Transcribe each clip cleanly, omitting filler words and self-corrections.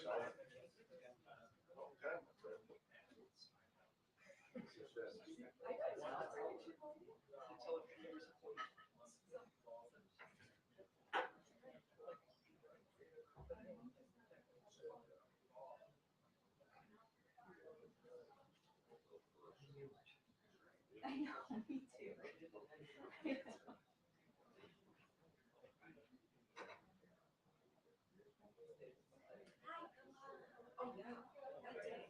I know, me too. Oh, yeah. That day.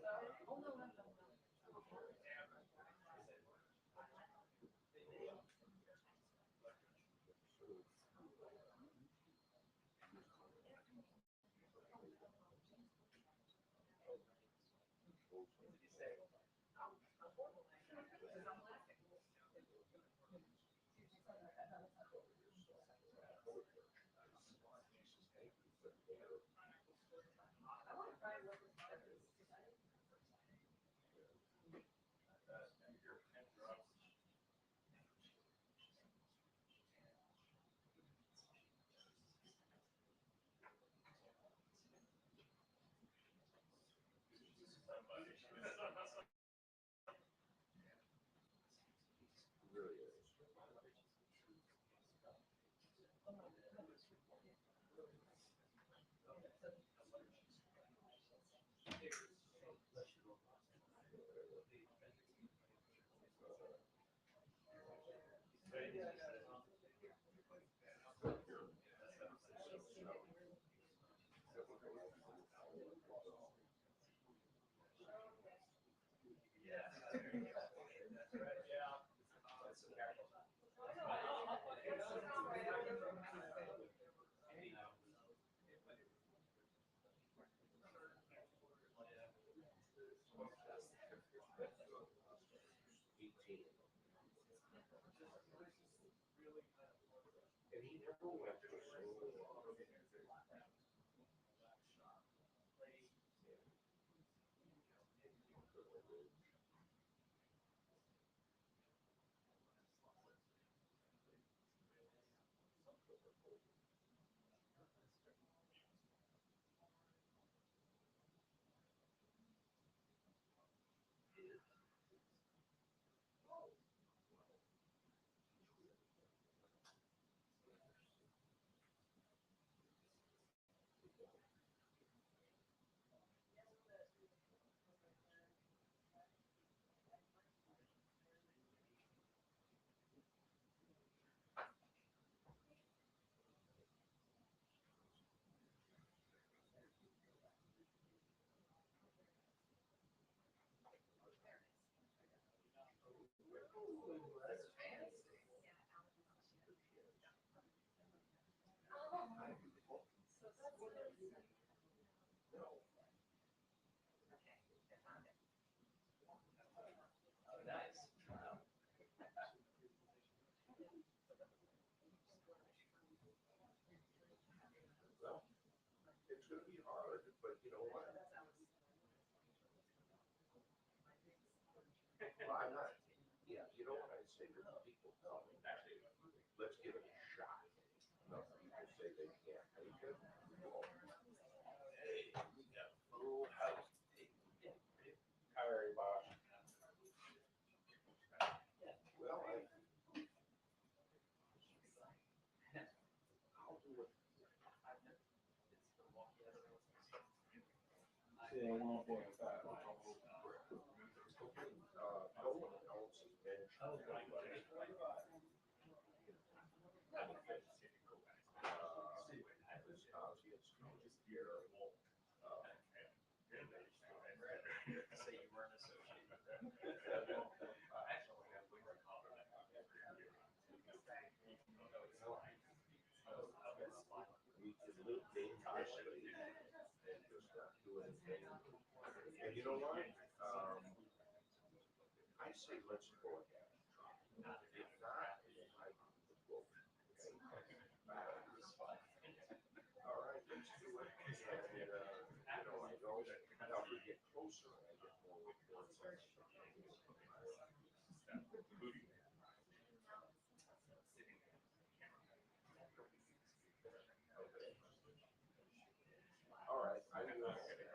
Oh, no, no, no, no.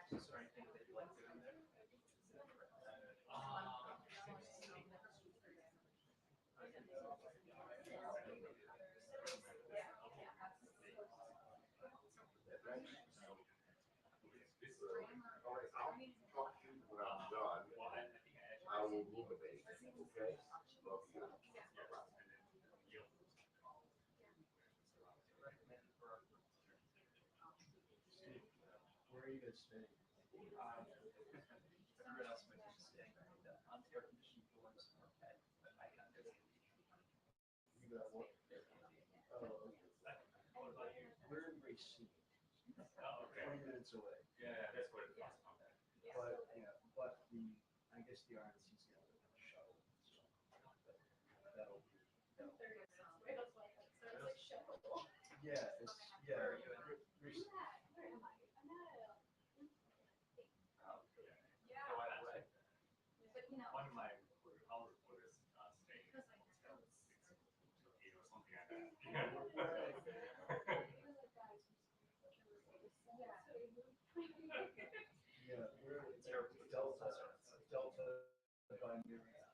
Is there anything that you like doing there? I'll talk to you when I'm done. I will ruminate. Okay. Love you. Where are you guys staying? Everyone else might be staying on the air conditioning floors or bed, but I can't do it. You got what? Oh, we're in Racine, Oh, 20 minutes away. Yeah, that's what it costs. But yeah, but I guess the RNC's got a shuttle, so that'll be. Yeah, it's Where are you in? Racine. By the way, one of my college reporters stayed. So he was something like that. Yeah, we're Delta by Marriott,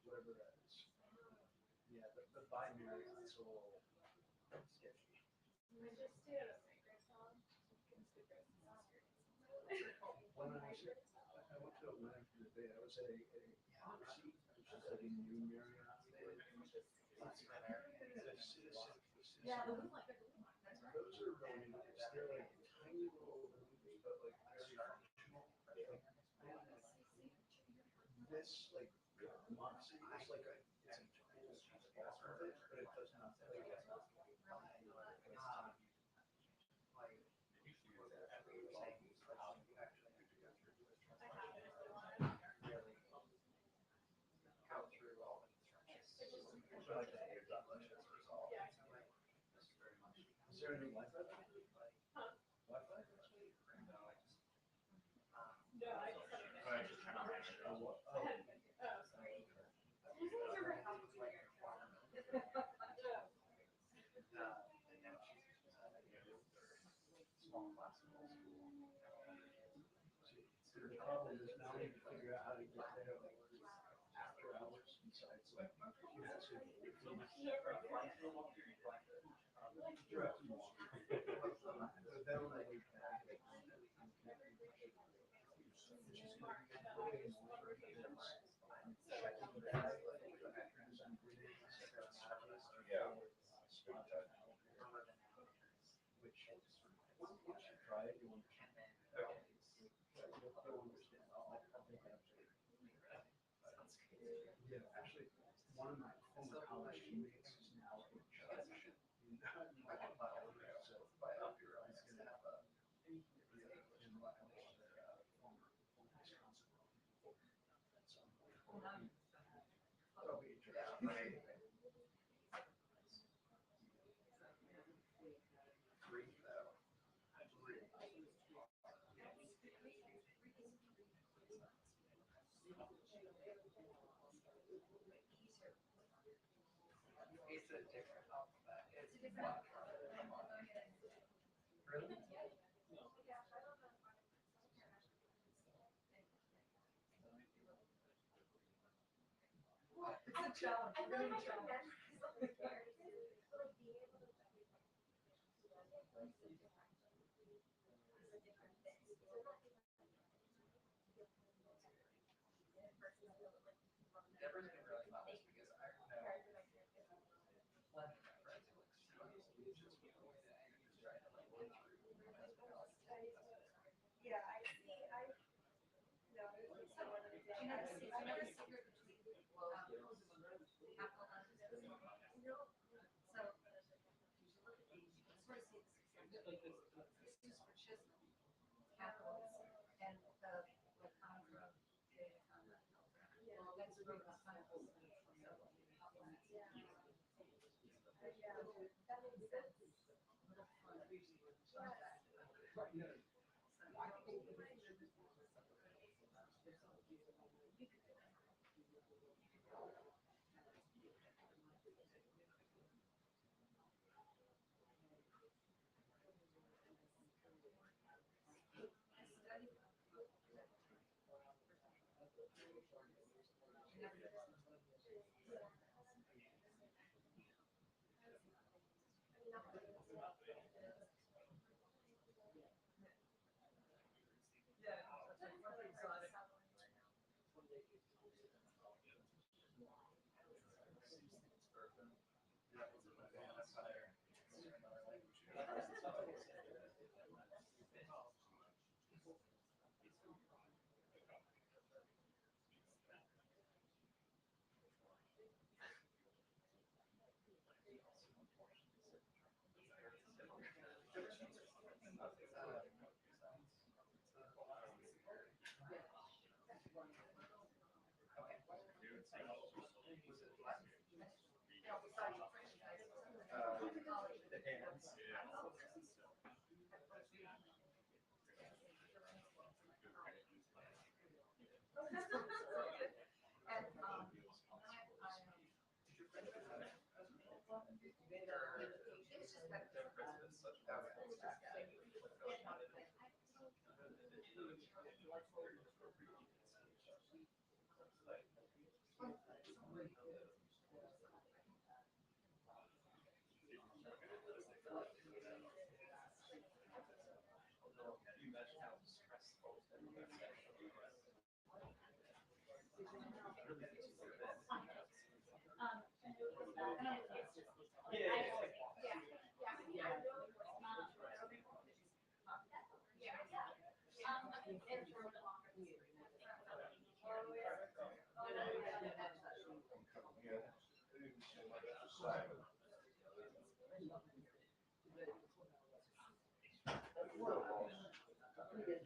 whatever that is. Yeah, the by Marriott's a little sketchy. When I went to Atlanta for the day, I was at a Embassy, which is like a new Marriott. Yeah, Those are really nice. They're like tiny little rooms, but like very functional. This like Moxie is like a it's a total off of it, but it does not like Is there any Wi-Fi? Wi-Fi? Oh, what? Oh. See, the problem is now we need to figure out how to get there like after hours besides like you know, so if we direct you on. But then when I leave back, which is gonna be way more because I'm checking the bag because I'm bringing my second suitcase to spot out now. Which once you try it, you'll understand. You'll understand. I'll take that. Yeah, actually, one of my former college teammates is now a judge in so he's gonna have a former Wisconsin at some point. That'll be interesting. It's a different alphabet. It's one. Really? It's a challenge. Really a challenge. Deborah's been really nice because I know plenty of my friends who like speeches with the way that he's trying to like get through Yeah, I see. I no, there's someone in the another secret between capital letters. No. So you look at these, you can sort of see the success. This is for Chisholm, capitals, and the contra, well, that's where the pineapples. Yeah. Yeah, that makes sense. The hands. And, it's just that. You imagine how stressful that must actually be.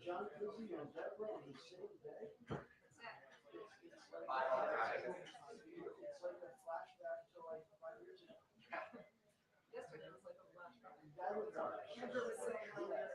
John Cleese and Deborah on the same day. It's like a flashback to like 5 years ago. Yesterday was like a flashback. That was Andrew was saying earlier.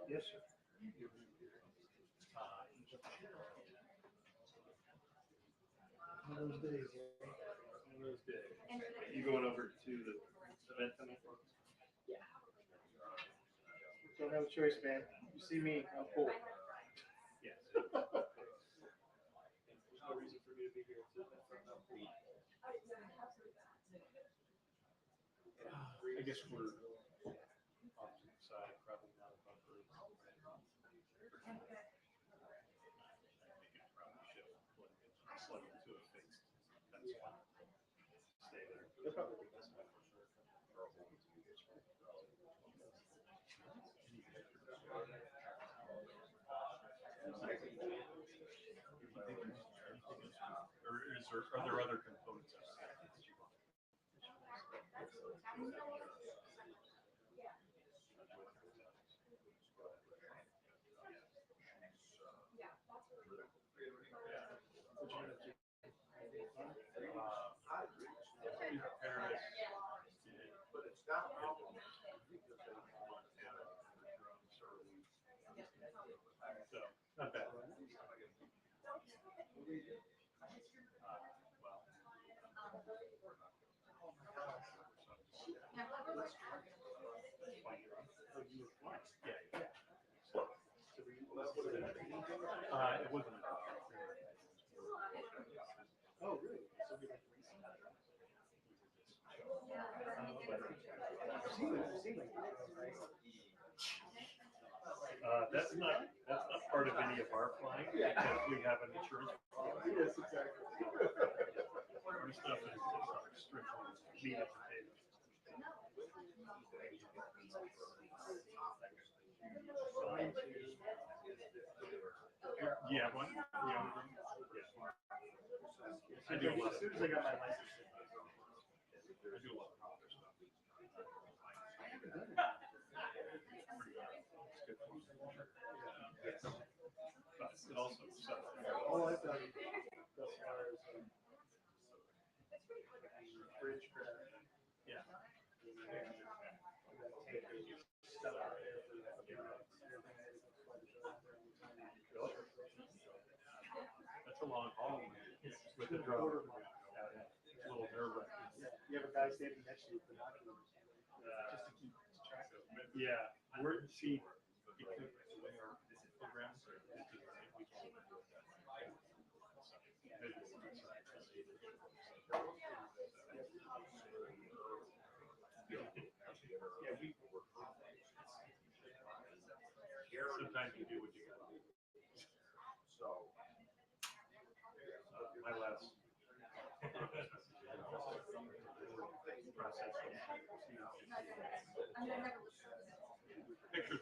Yes, sir. One of those days, One of those days. You going over to the event tonight? Don't have a choice, man. You see me, I'm full. Yes. There's no reason for me to be here. I guess we're opposite side, probably not a bumper. I think it probably should plug into a fixed. That's fine. Stay there. They'll probably be this way. Are there other components of that you want? So, not bad. It wasn't. Oh, really? So we like racing? I've seen like That's not part of any of our flying because we have an insurance policy. Yes, exactly. Our stuff is strictly meat and potatoes. Yeah, one. Yeah. I do a lot. As soon as I got my license. I do a lot of other stuff. But it also sucks. All I've done thus far is bridge crash. Yeah. Stuff out there for that bucks and everything. That's a long haul with the drone. It's a little nerve-wracking. Yeah, you have a guy standing next to you with binoculars, just to keep track of it. Yeah, we're see because the way our programs are designed, we can't even do that. Yeah, we sometimes you do what you gotta do. So my last process pictures,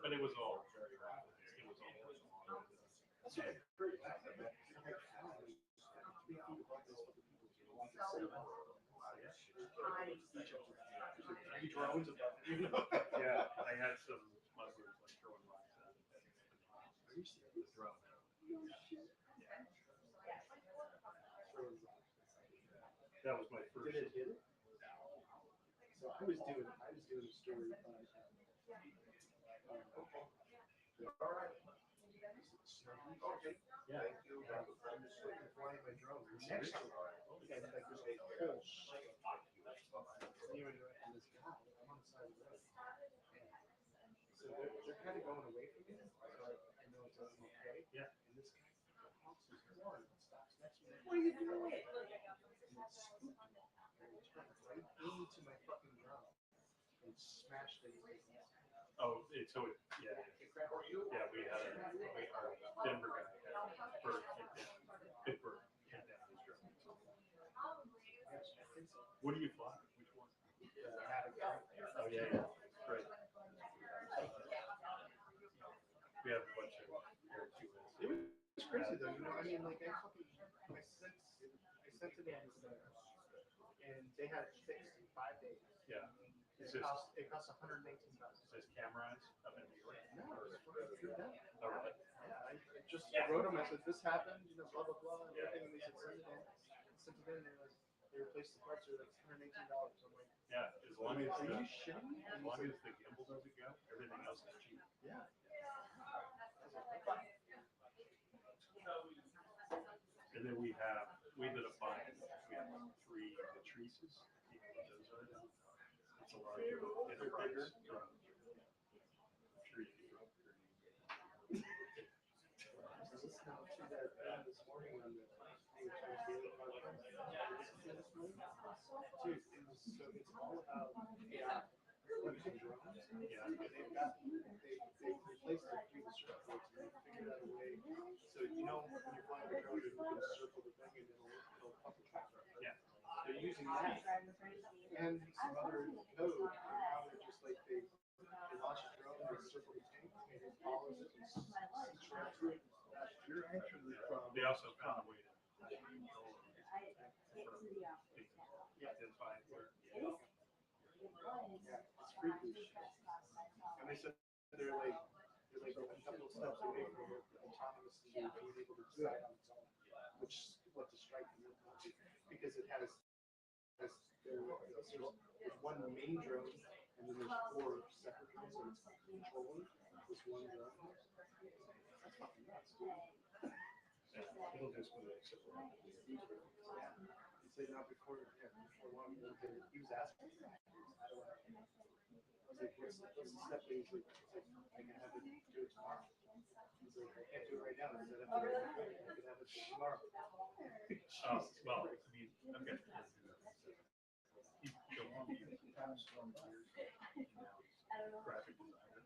but it was all very rapid. It was all. drones above you, you know? Yeah, I had some smugglers like throwing rocks at it. The drone. That was my first. Did it hit it? So I was doing a story on Yeah. I'm flying my drone next to it, and like there's a whole shit. And this guy, I'm on the side of the road. So they're kind of going away from me, so I know it's okay. Yeah. And this guy pounces hard and stops next to me. What are you doing? And it's spooky. And he turned right into my fucking drone and smashed it. Oh, yeah. Yeah, we had our Denver guy had bird hit down, big bird hit down his drone. What do you fly? Which one? Oh yeah, great. We have a bunch of Air 2s. It was crazy though, you know. I mean, like I sent it in, and they had it fixed in 5 days. Yeah. It cost $118. Is this cameras up in New York? No, it's through them. Oh, really? Yeah, I wrote them. I said this happened, you know, blah blah blah, and everything. And they said send it in. Sent it in, and they replaced the parts. They're like $118. I'm like, Yeah, as long as are the, you shitting me? as long as the gimbal doesn't go, everything else is cheap. Yeah. And then we have we ended up buying, we have 3 matrices, you know what those are? It's a larger enterprise drum. I'm sure you can drum here. I was listening to that this morning on the daily podcast. Dude, it's all about AI. Using drones. Yeah. And they've replaced the previous circuits and they figured out a way. So when you're flying a drone, you can circle the thing and it'll pump the tractor. Yeah. They're using that and some other code. And now they're just like they launch a drone, they circle the tank, and it follows it and tracks it. You're actually from. They also found a way to control them for identify where. Yeah, it's freaky. And they said they're like a couple of steps away from autonomously being able to decide on its own, what to strike and what not to, because it has there's one main drone and then there's 4 separate drones that it's controlling this one drone. That's fucking nuts, dude. It'll just be like simple. Yeah. He said not before long, he was asking me. I was like, what's the step that he's like, I can have it do it tomorrow. He's like, I can't do it right now because I have to wait. I can have it tomorrow. Well, I mean, I'm gonna. You go on the past 1 years, graphic designer,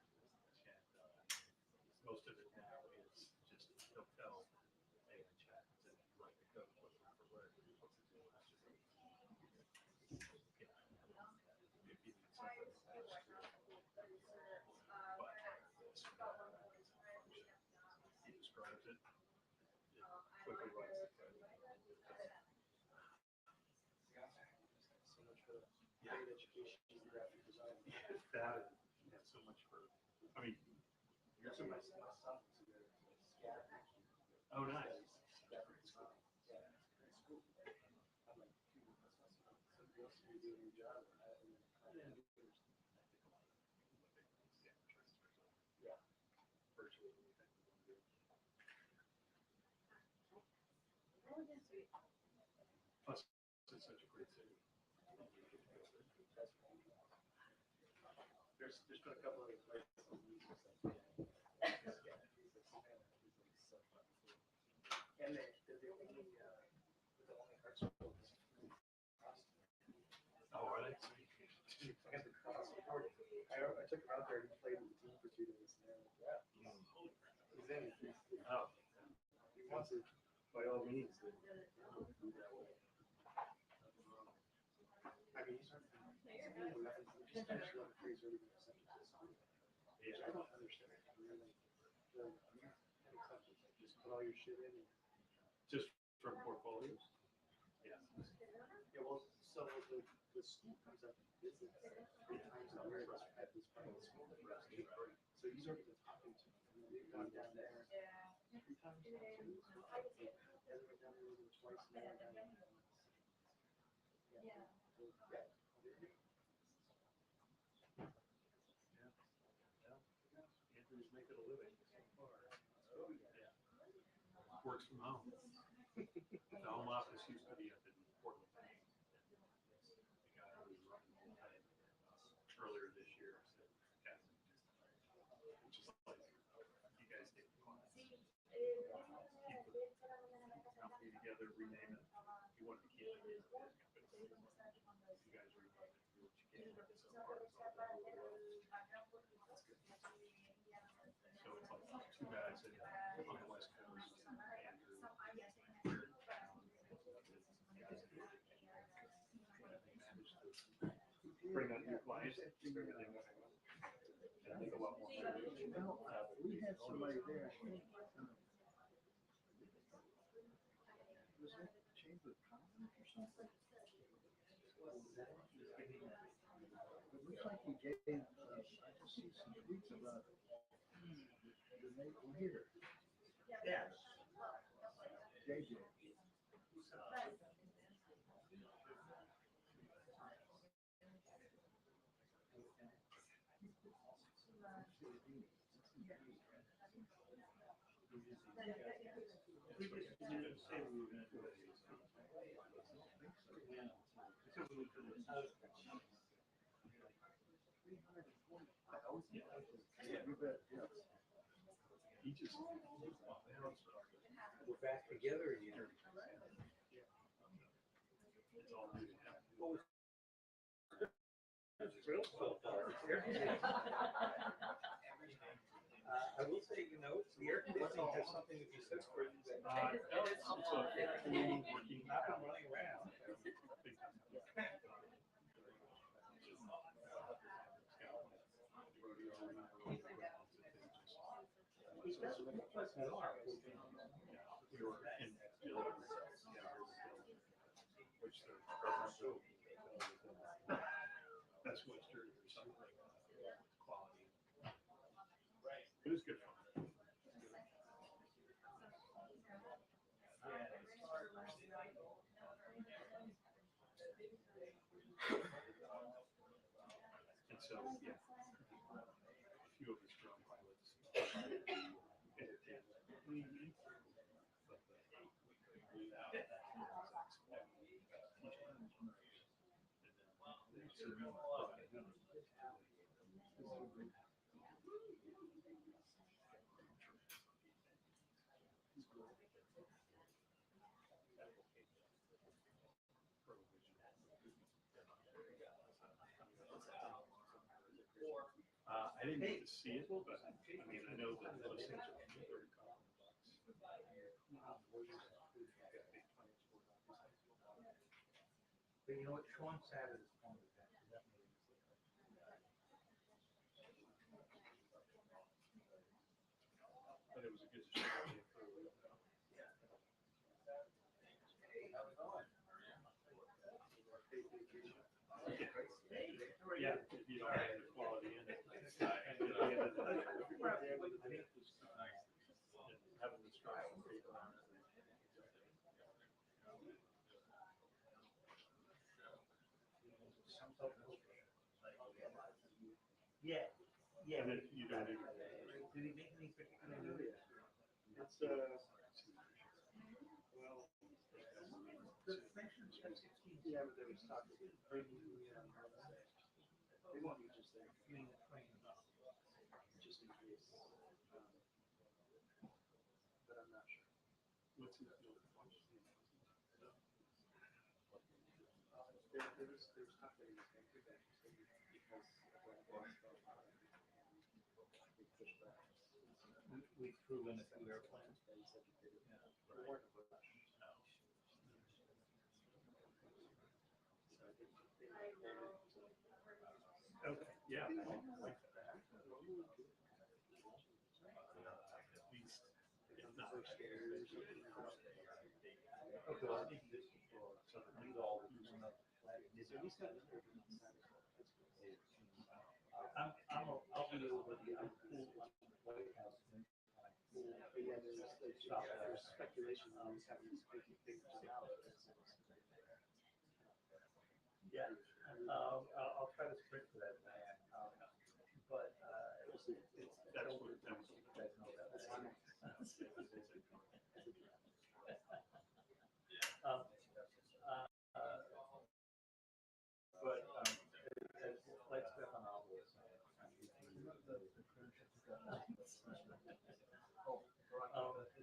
and most of it now is just he'll tell AI chat and write the code for where it is, what to do. If you need something extra, he describes it, quickly writes the code. So much for great education in graphic design. That and so much for, I mean, That's what my son was there. oh, nice. I'm like, dude, somebody else should be doing your job. Yeah. Virtually anything we want to do. Plus, it's such a great city. There's been a couple of places. And they're the only art schools. Oh, are they? And the cross support. I took him out there and he played with the team for 2 days. And he's in. Oh, He wants it. by all means. I mean, he's just finished level 3 is already been accepted. Which I don't understand. I mean, like, just put all your shit in. Just from portfolios? Yeah. Yeah, well, so the school comes up and visits 3 times a year at this private school. So he's already been talking to him. And they've gone down there 3 times. He hasn't been down there even twice. Never down there once. Yeah. So, yeah. Andrew's making a living so far. Yeah. Works from home. The home office used to be up in Portland, Maine. The guy who was running the whole thing earlier this year said, which is like, you guys take the class, keep the company together, rename it. You wanted to keep it in the company. You guys rename it, do what you can. So far, it's all done. That's good. So it's like 2 guys on the West Coast, Andrew, bring on new clients, everything. And I think a lot more. Well, we had somebody there. Was that Chamber of Commerce or something? It looks like he gave, I just see some tweets about the neighbor here. Yeah. JJ. We didn't say we were gonna do it. You bet, yes. He just, We're back together again. it's all new to him. Real so far. I will say, you know, the air conditioning has something to be said for it. No, it's a cool working. Not been running around. Big time. He's got some plus more. We were in Bill, which they're that's what's dirty or something like quality. It was good fun. And so, yeah, a few of us drone pilots entertained. I didn't get to see it, but I mean, I know that those things are very common. But you know what, Sean sat at his phone with that. That made me sick. But it was a good show. Yeah, if you don't have the quality in it. And at the end of the day, having the strong paper on it. Yeah, yeah. And then you don't even. Did he make any particular notice? It's, well. The sanctions, yeah, but they were talking, they won't use just their, the plane, just in case. But I'm not sure. What's his deal? There was talk that he was going to do that because of what was going on. They pushed back. We've proven a few airplanes, but he said he did it. There weren't a bunch. Okay, yeah. I like that. At least, yeah, The not first years. Okay, well, I think this is for some of the all using up. So he's got an urban inside. I'll be over the, I'm cool on the White House. But yeah, there's speculation that he's having these crazy pictures out. Yeah, I'll try to sprint for that. But, That's what, that was. you guys know that. But, like Stefan always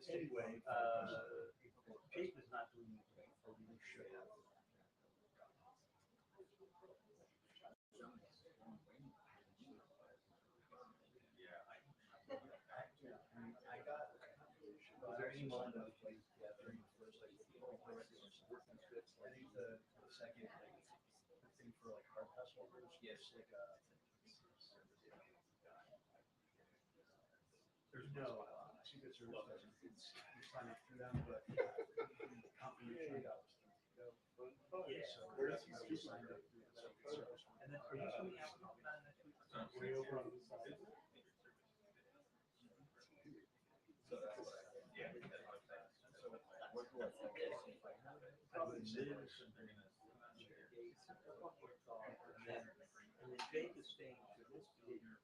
anyway, Jake is not doing anything, or we should have. Was there any moment of like during the first like working trips? I think the second thing for like hard pass holders, yes, like there's no secret service doesn't. It's you sign up through them, but confirmation. Yeah, so that's how we signed up through the secret service. And then are you coming out next week? Way over on this side. So that's what yeah. Probably lives and then Jake is staying to this behavior.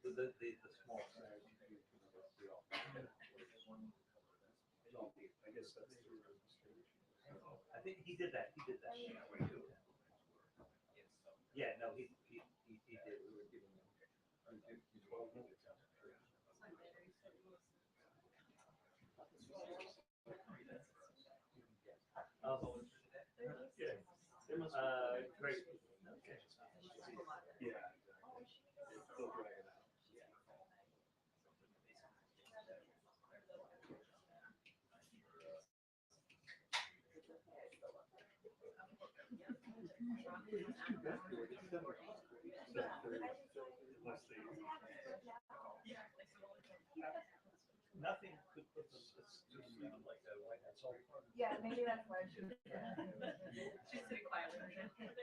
The small size. guess that's true. I think he did that. He did that. Yeah, no, he did. We were giving him. Yeah. It must Great. yeah. They'll drag it out. Unless they. Nothing could put them, it's just even like that, like that's all part of. Yeah, maybe that's why she. She's sitting quietly. Entire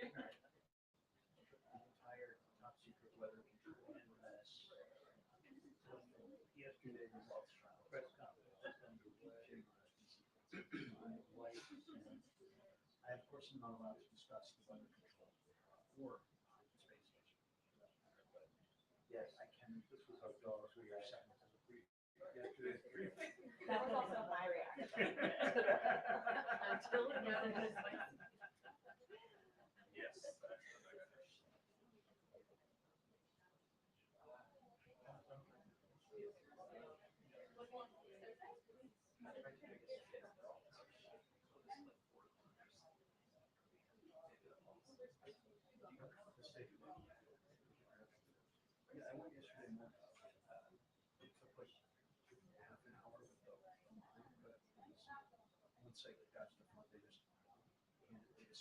top secret weather control NMS. Yesterday, press conference was underway. My wife and I, of course, am not allowed to discuss the weather control or space station. But yes, I can. This was our dog, so you're second to the brief. Yesterday's briefing. That was also my reaction. Until it got Yes. Yeah, I went yesterday morning. It took like half an hour with the line, but it was, once I got to the front, they just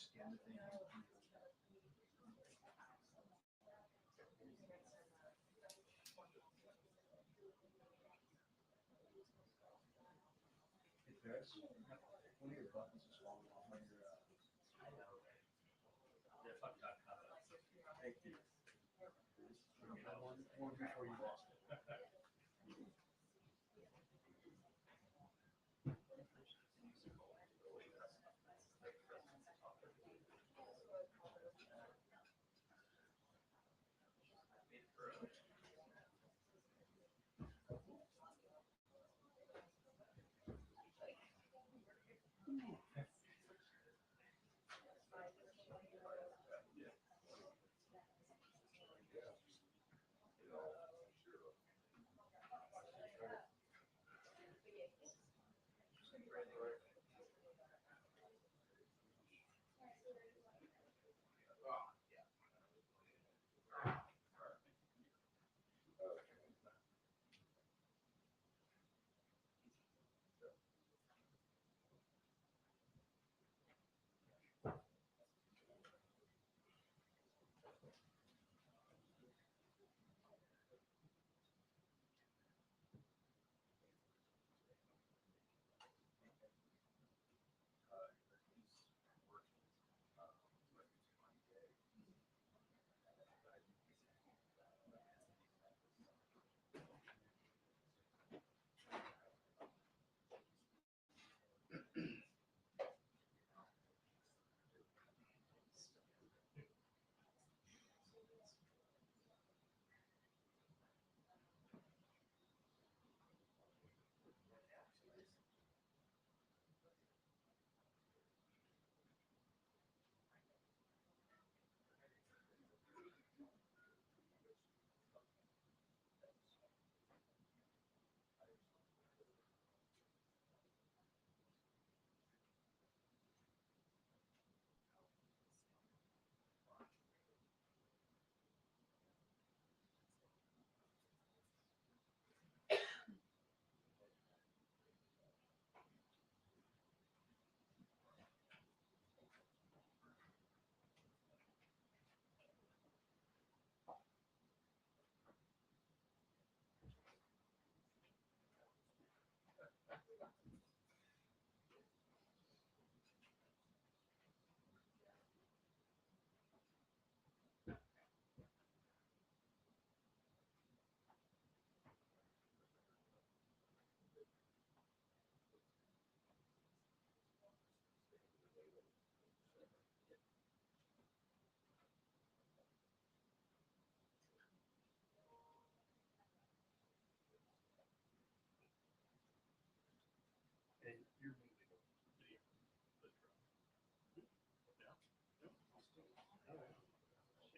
scanned the thing. It does. One of your buttons is falling off on your. I know. Yeah, fuck.com. Thank you. One before you lost it.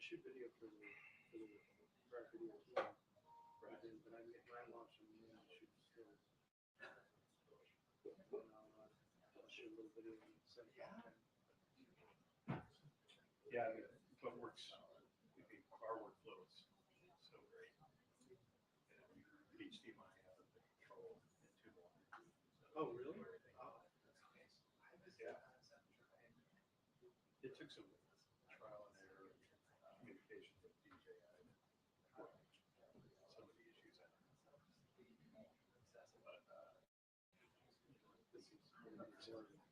shoot video for the our video as well. But then, when I launch them, then I shoot still. I'll shoot a little video and send it out. Yeah, what works, our workflow is so great. HDMI out of the control into one. Oh, really? Oh. Yeah. It took some trial and error communication with DJI. Some of the issues I had. But this is really exciting.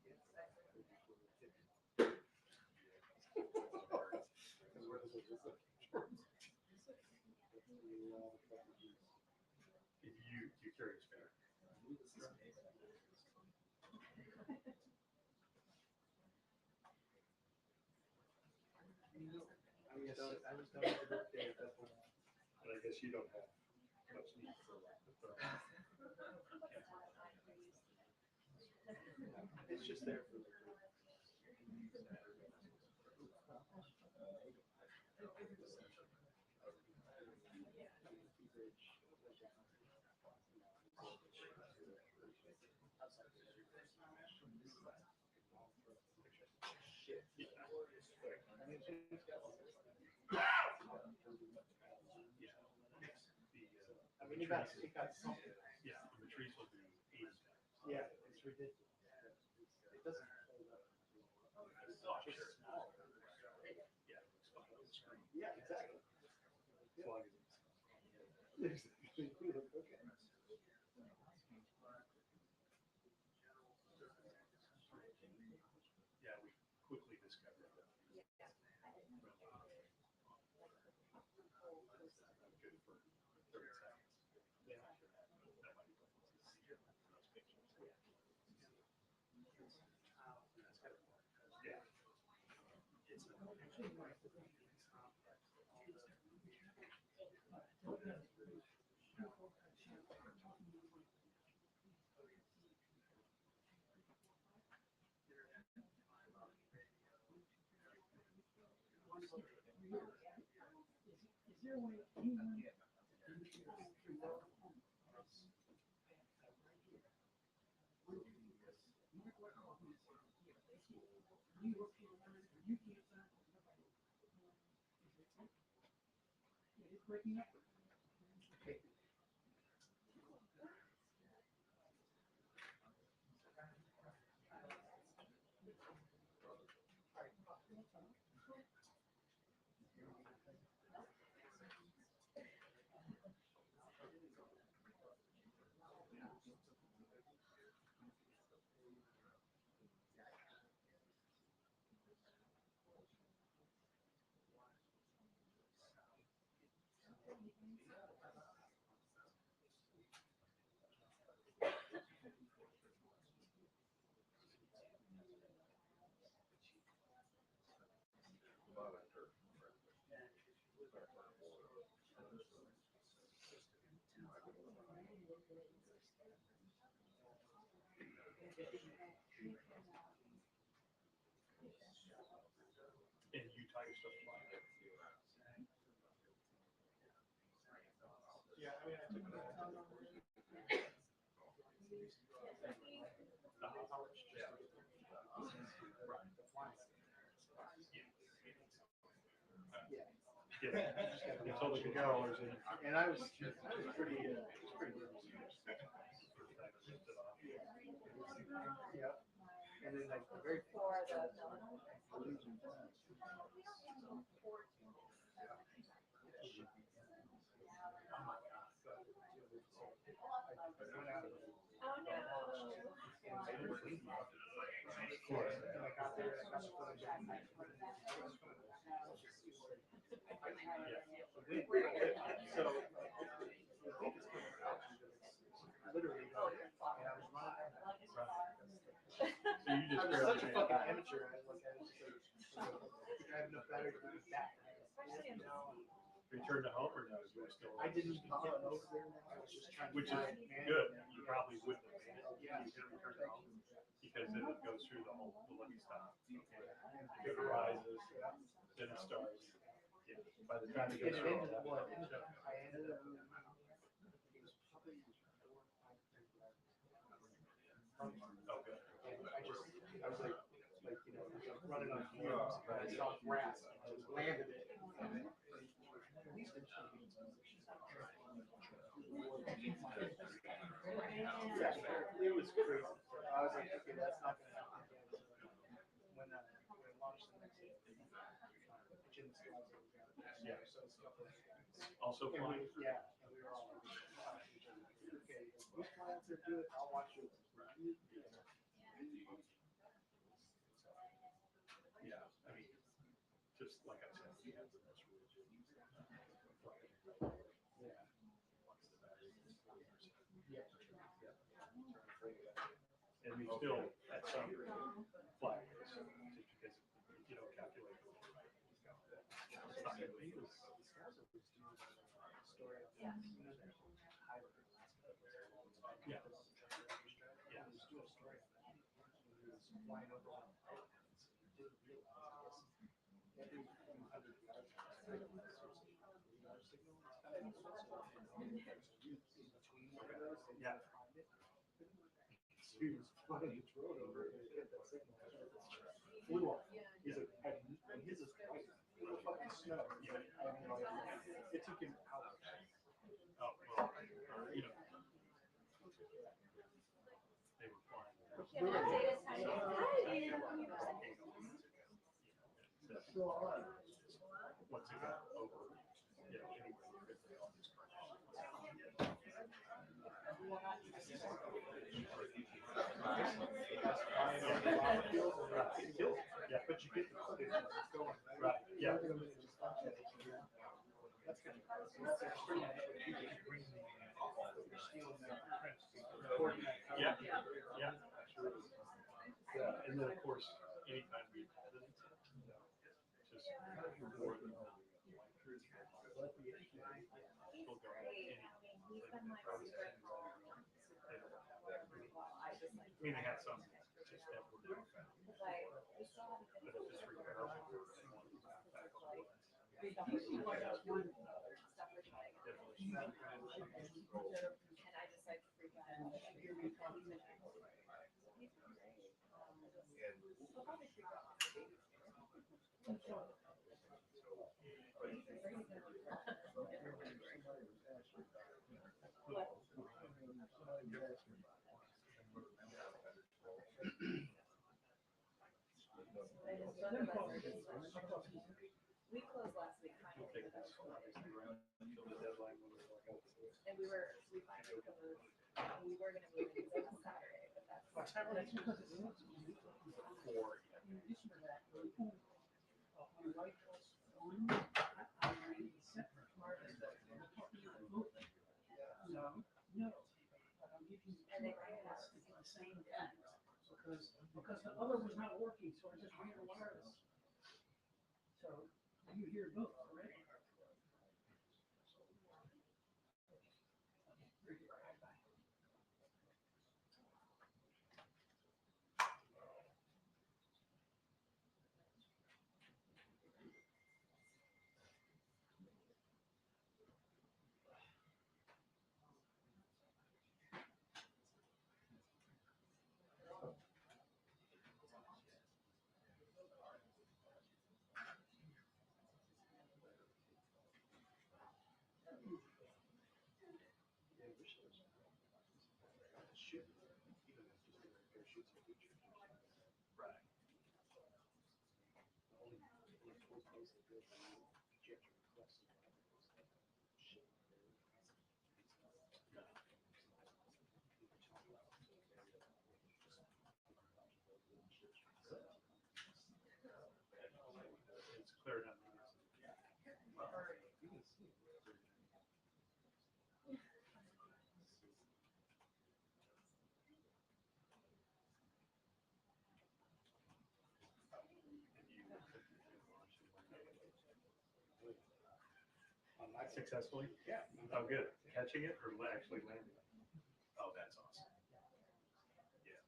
You carry a spare. I was done with the birthday at that point. But I guess you don't have much need for the phone. It's just there for the. I mean, it got something. Yeah, the trees will do 80. Yeah, it's ridiculous. It doesn't hold up. It's just small. Yeah, exactly. As long as Okay. yeah, we quickly discovered that. Good for 30 seconds. Yeah. That might be easier than those pictures. Yeah. And you tie your stuff fly. Yeah, I mean, I took that. Yeah. It's all the controllers in. And I was pretty nervous. Yeah. And then like the very literally, and I was running. So you just I was barely such a made fucking it. amateur. I was like, I have enough battery to bring it back. Return to home or no? Is there still? I didn't even get over there. I was just trying to. Which is find man. good. You probably wouldn't have made it. Yeah. You didn't return to home because then it goes through the whole, the lucky stop. Okay. If it rises, then it starts. Yeah. by the time it And goes it through all ended up, that. what, I ended up, it was probably 4 or 5 times that. Oh, good. And I was like, you know, running on fumes, and I saw grass, and I just landed it. And at least it should be. Yeah, it was crazy. I was like, okay, that's not gonna happen again. So when I launched the next day, Jim Scott was Yeah. so stuff like that. Also And flying. yeah, and we were all like, okay, which plans are good? I'll watch it. Yeah, I mean, just like I said, he has the most rigid. Yeah. And we still, at some fly race, just because you don't calculate the load. Yeah. Yeah. Flying over on didn't realize every few hundred yards radar signal Yeah. He was flying the drone over and hit that signal. Flew off. He's like, and his is white. It was fucking snow. Yeah. I have no idea. It took him hours. Oh, well, you know, they were flying. Yeah, my data time. So, all right. Once it got over, you know, anywhere near it, they all just crashed. Yeah, but you get the footage as it's going. Right, yeah. That's gonna that's extreme. You can bring the you're stealing that French recording that. Yeah, yeah, absolutely. Yeah, and then of course, anytime we had it, just more than still go any. I mean, they had some just that were doing that. But it's just repairable. We closed last week We'll take this obviously around until the deadline when we're like, and we finally covered, we were gonna move it on Saturday, but that's. or And they ran it out. Because the other was not working, so I just ran the wireless. So you hear both, correct? it's cleared up. Successfully? Yeah. Oh, good. Catching it or actually landing it? Oh, that's awesome. Yeah,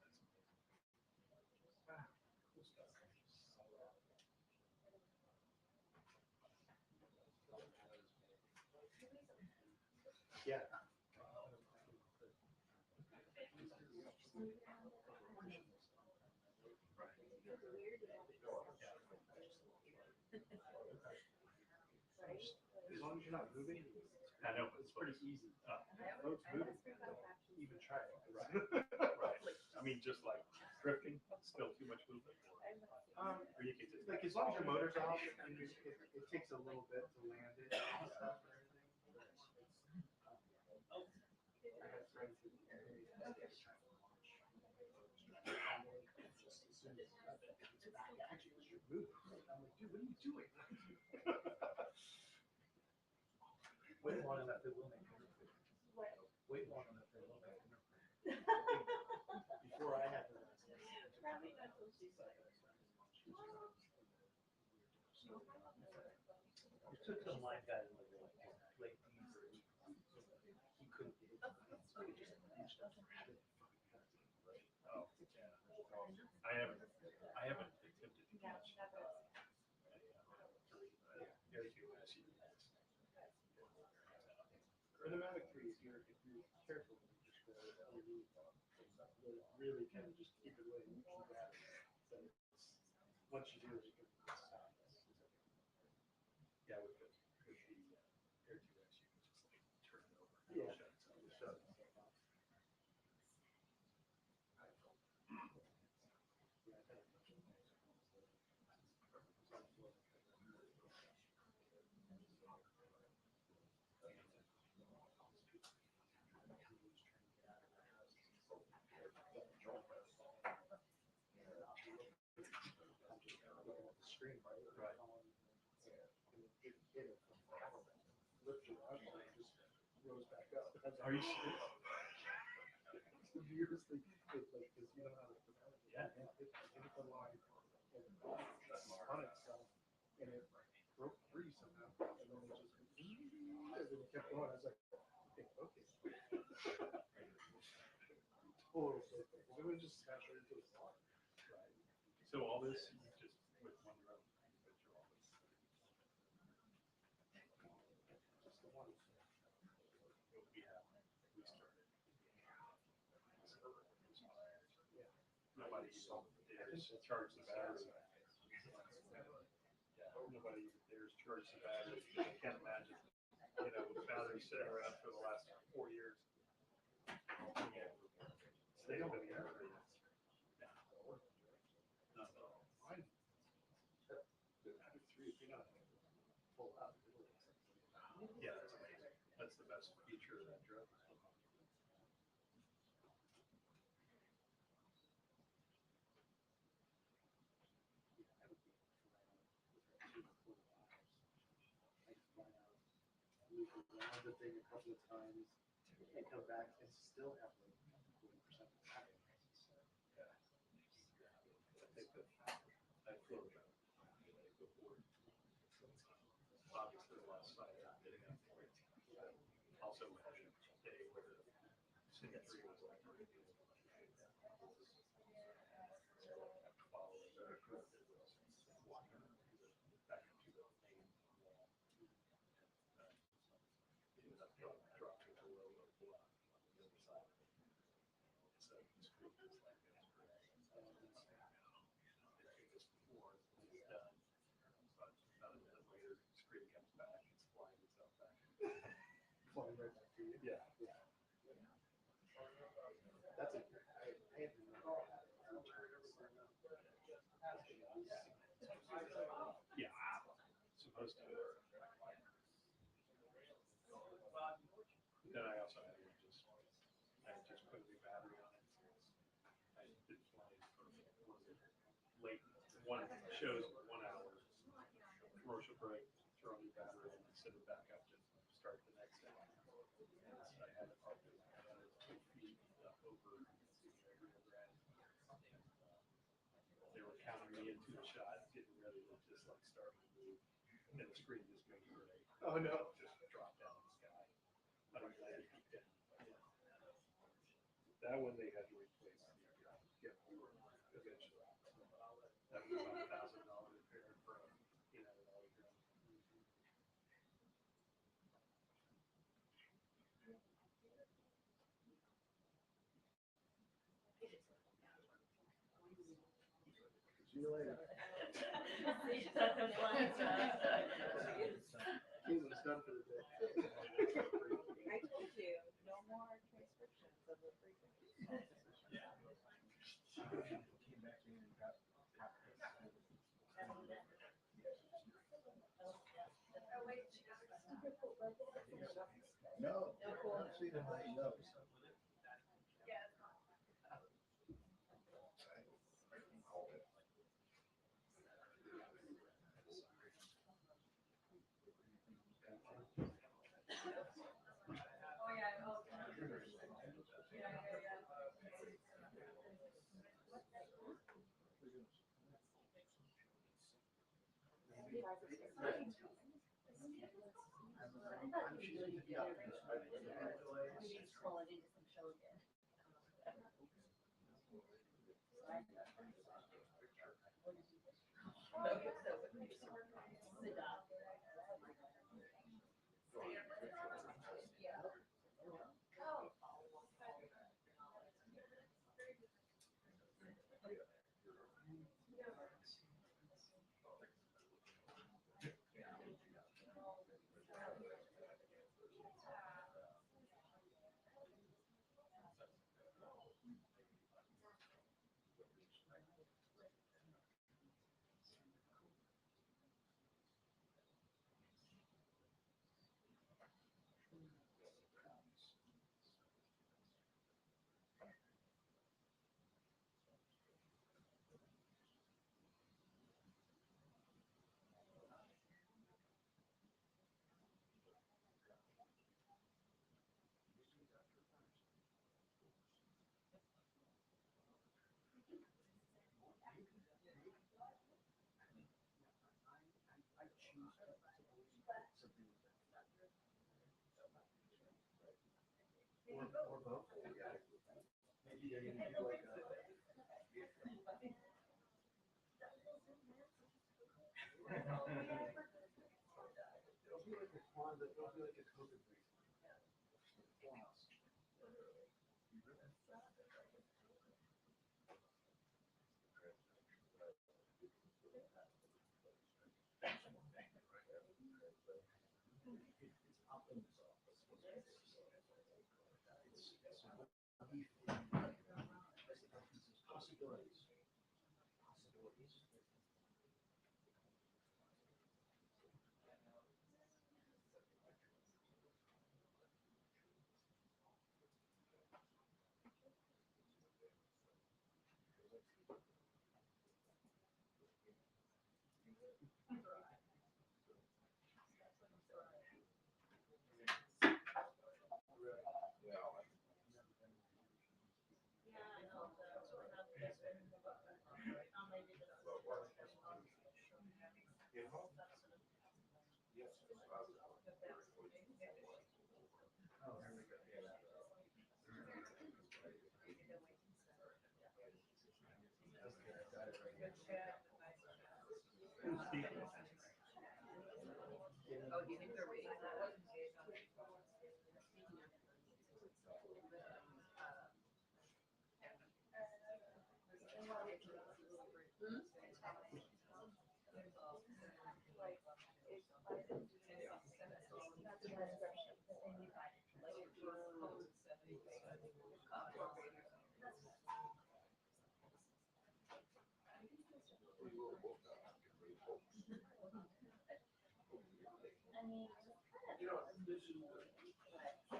that's cool stuff. Yeah. As long as you're not moving, I know, it's pretty easy. boats moving, even try it. Right. I mean, just like drifting, still too much movement. Or you can just. Like as long as your motor's off, and it takes a little bit to land it and stuff and everything. I had friends who actually you're moving. I'm like, dude, what are you doing? Wait long enough, it will make a difference. Wait long enough, it will make a difference. Before I had the it took some line guy in the late teens or he couldn't get it. Oh, yeah. I haven't attempted to catch. Very few Or the Mavic 3, if you're careful, you just go really kind of just keep it away. But once you do it, you can stop. Yeah, with the Air 2X, you can just like turn it over. Yeah. Shut itself off. Screen, right? Right. And it hit it from the bottom, lifted up, and it just rose back up. Are you serious? Years like, because you know how to Yeah. it hit the line and spun itself, and it broke free somehow, and then it just and then it kept going. I was like, okay. Total circle. It would just smash right into the water. Right. So all this, you just with one rope, but you're always. Just the one. We started. Nobody dares charge the battery. Yeah, nobody dares charge the battery. I can't imagine, batteries sitting around for the last 4 years. They don't really have it. Not at all. Mine, the Mavic 3, if you're not pull out, it'll Yeah, that's amazing. That's the best feature of that drone. around the thing a couple of times and come back and still have like 40% of the battery. Yeah. I think that I flew around before. Obviously, the last flight I did it. Also, had a day where the City 3 was like, walking back into the main wall. Ended up dropping below the block on the other side. So the screen was like this. It was before it's done. But about a minute later, the screen comes back, it's flying itself back. Flying right back to you. Yeah. That's a, I had Yeah, supposed to. Then I also had to I just put a new battery on it. I did fly for late, one shows 1 hour, commercial break, throw a new battery in, and send it back up to start the next day. And I had it up 2 feet over the Rio Grande. They were counting me into the shot, getting ready to just like start to move. And the screen just goes gray. Oh no. Just dropped down the sky. I don't know. That one they had to replace. Yeah, eventually. That was about $1,000 repair for a $800 drone. See you later. See, she's at the flying stuff. Cleveland's done for the day. I told you, no more transcriptions of the frequency. Came back in and got. No, I've seen it, no. Oh, yeah, oh. Yeah, yeah, yeah. I'm choosing to be optimistic. Maybe just call it into some show again. I choose to believe something like that. Or both. Maybe they're gonna do like a. It'll be like a quantum, it'll be like a COVID brief. It's optimism. It's possibilities. Possibilities. Oh, here we go. Oh, do you think they're reading that one? I mean, You know, this is the sad thing.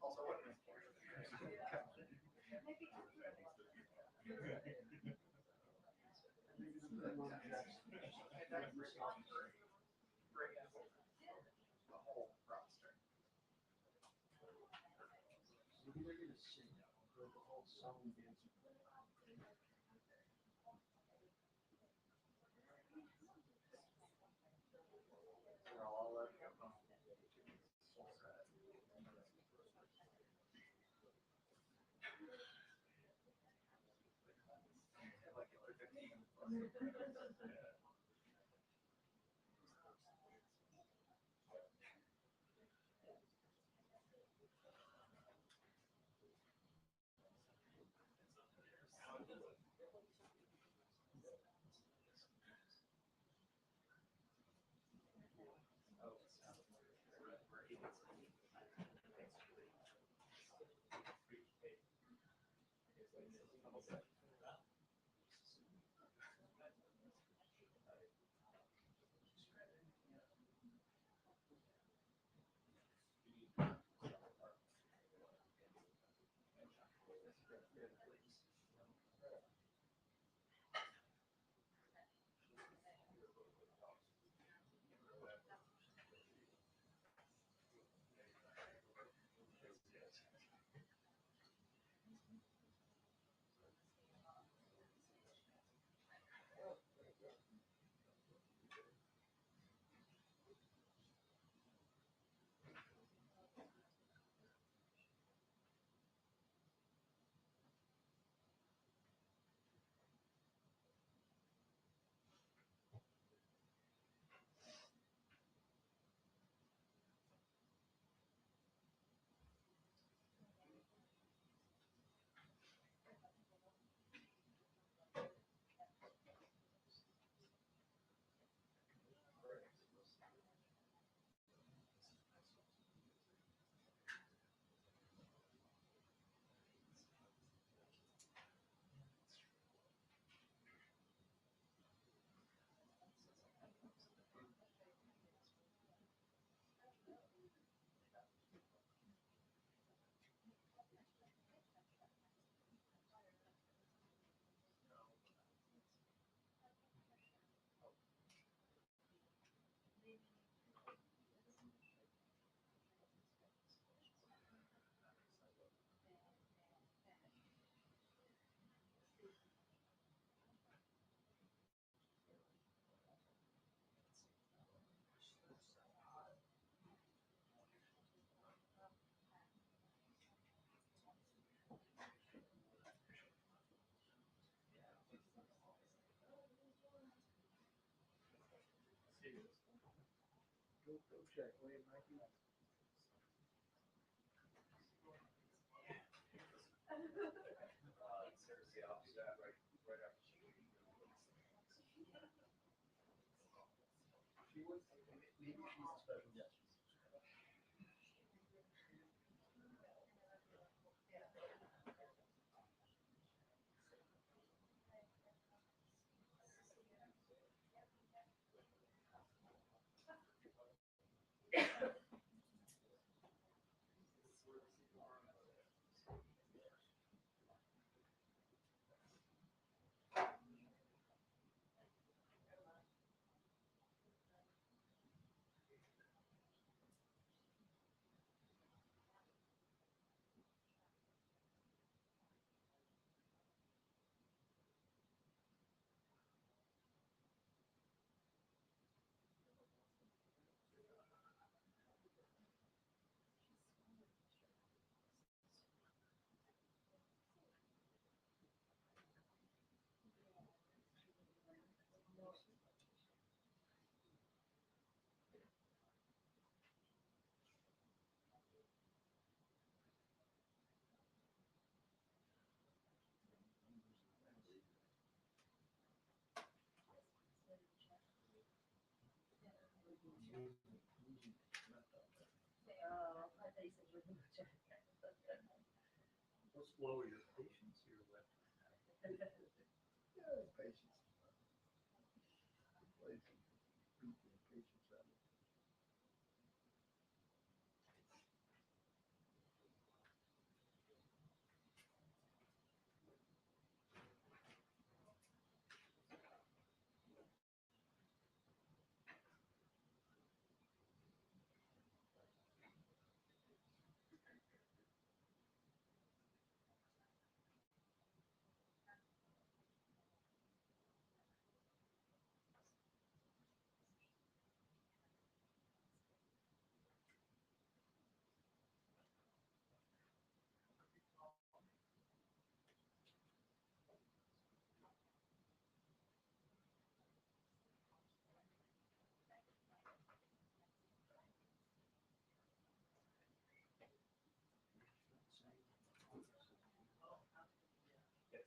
Also, what is they're gonna sing the whole song and dance. I'll let you know. Go check, will you, Mikey? Seriously, I'll do that right after she leaves. She was, maybe she's a special guest. How slow are your patients here with? Yeah, patience. Place beat the patience out of it.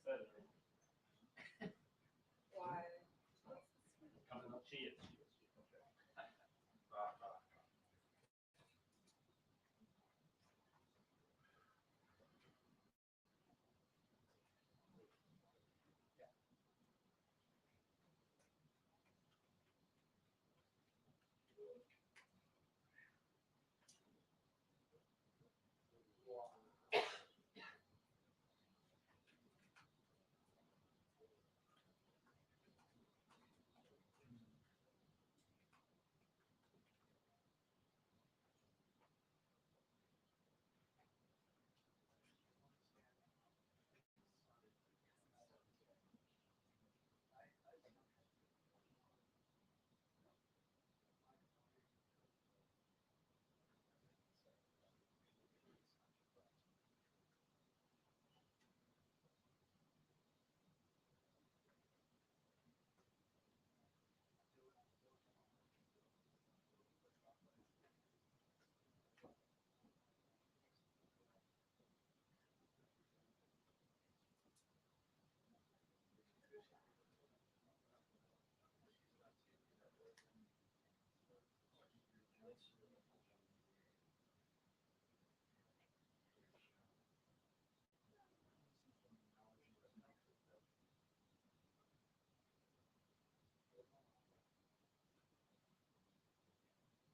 said it. Why? Coming up, she is. Okay.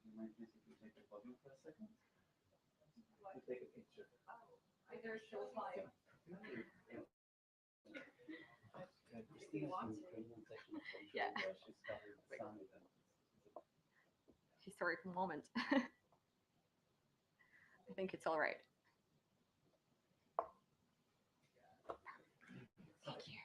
You mind if you take a photo for a second? To take a picture. There's still flying. Christine's from the Ukrainian section of social Yeah. where she started the sun event. Historical moment. I think it's all right. Thank you.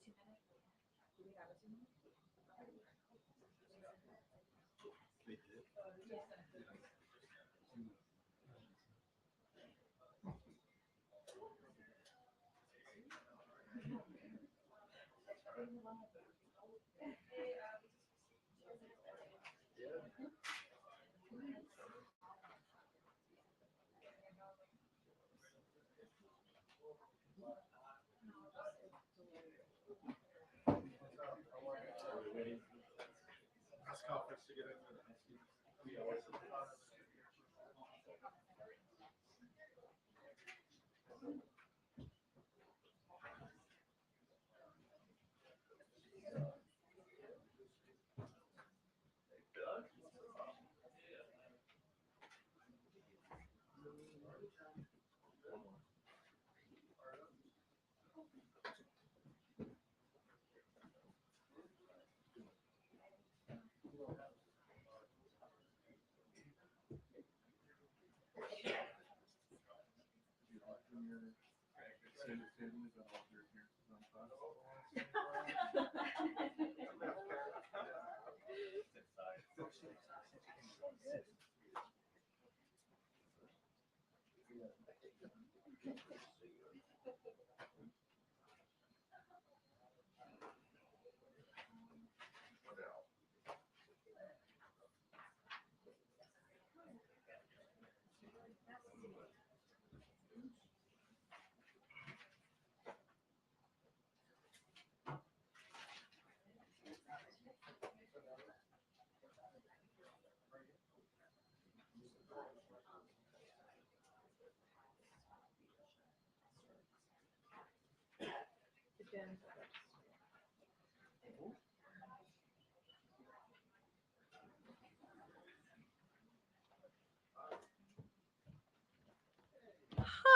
Do we have a 2 minute? They did. Press conference to get into the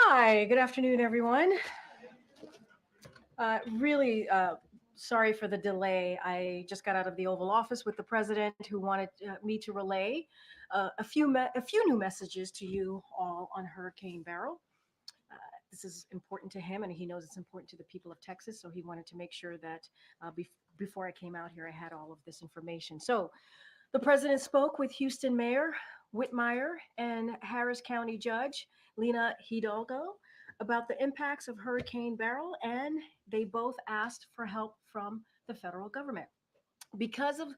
Hi, good afternoon, everyone. Really sorry for the delay. I just got out of the Oval Office with the president, who wanted me to relay a few new messages to you all on Hurricane Beryl. Uh, this is important to him, and he knows it's important to the people of Texas. So he wanted to make sure that before I came out here, I had all of this information. So the president spoke with Houston Mayor Whitmire and Harris County Judge Lena Hidalgo about the impacts of Hurricane Beryl, and they both asked for help from the federal government. Because of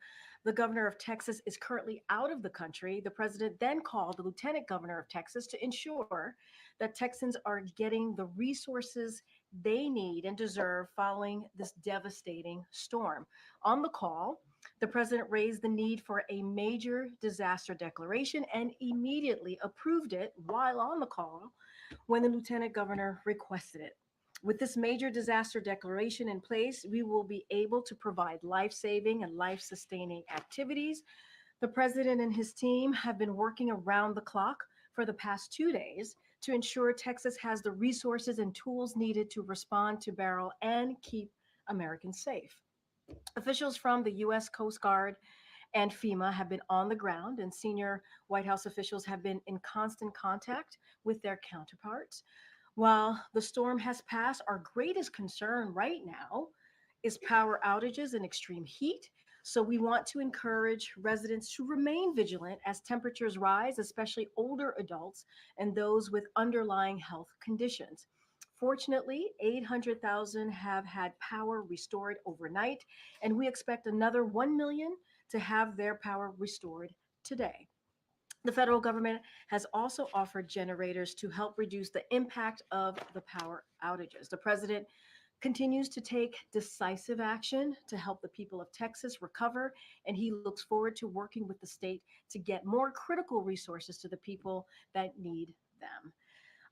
the governor of Texas is currently out of the country, the president then called the lieutenant governor of Texas to ensure that Texans are getting the resources they need and deserve following this devastating storm. On the call, the president raised the need for a major disaster declaration and immediately approved it while on the call when the lieutenant governor requested it. With this major disaster declaration in place, we will be able to provide life saving and life sustaining activities. The president and his team have been working around the clock for the past 2 days to ensure Texas has the resources and tools needed to respond to Beryl and keep Americans safe. Officials from the U.S. Coast Guard and FEMA have been on the ground, and senior White House officials have been in constant contact with their counterparts. While the storm has passed, our greatest concern right now is power outages and extreme heat. So we want to encourage residents to remain vigilant as temperatures rise, especially older adults and those with underlying health conditions. Fortunately, 800,000 have had power restored overnight, and we expect another 1 million to have their power restored today. The federal government has also offered generators to help reduce the impact of the power outages. The president continues to take decisive action to help the people of Texas recover, and he looks forward to working with the state to get more critical resources to the people that need them.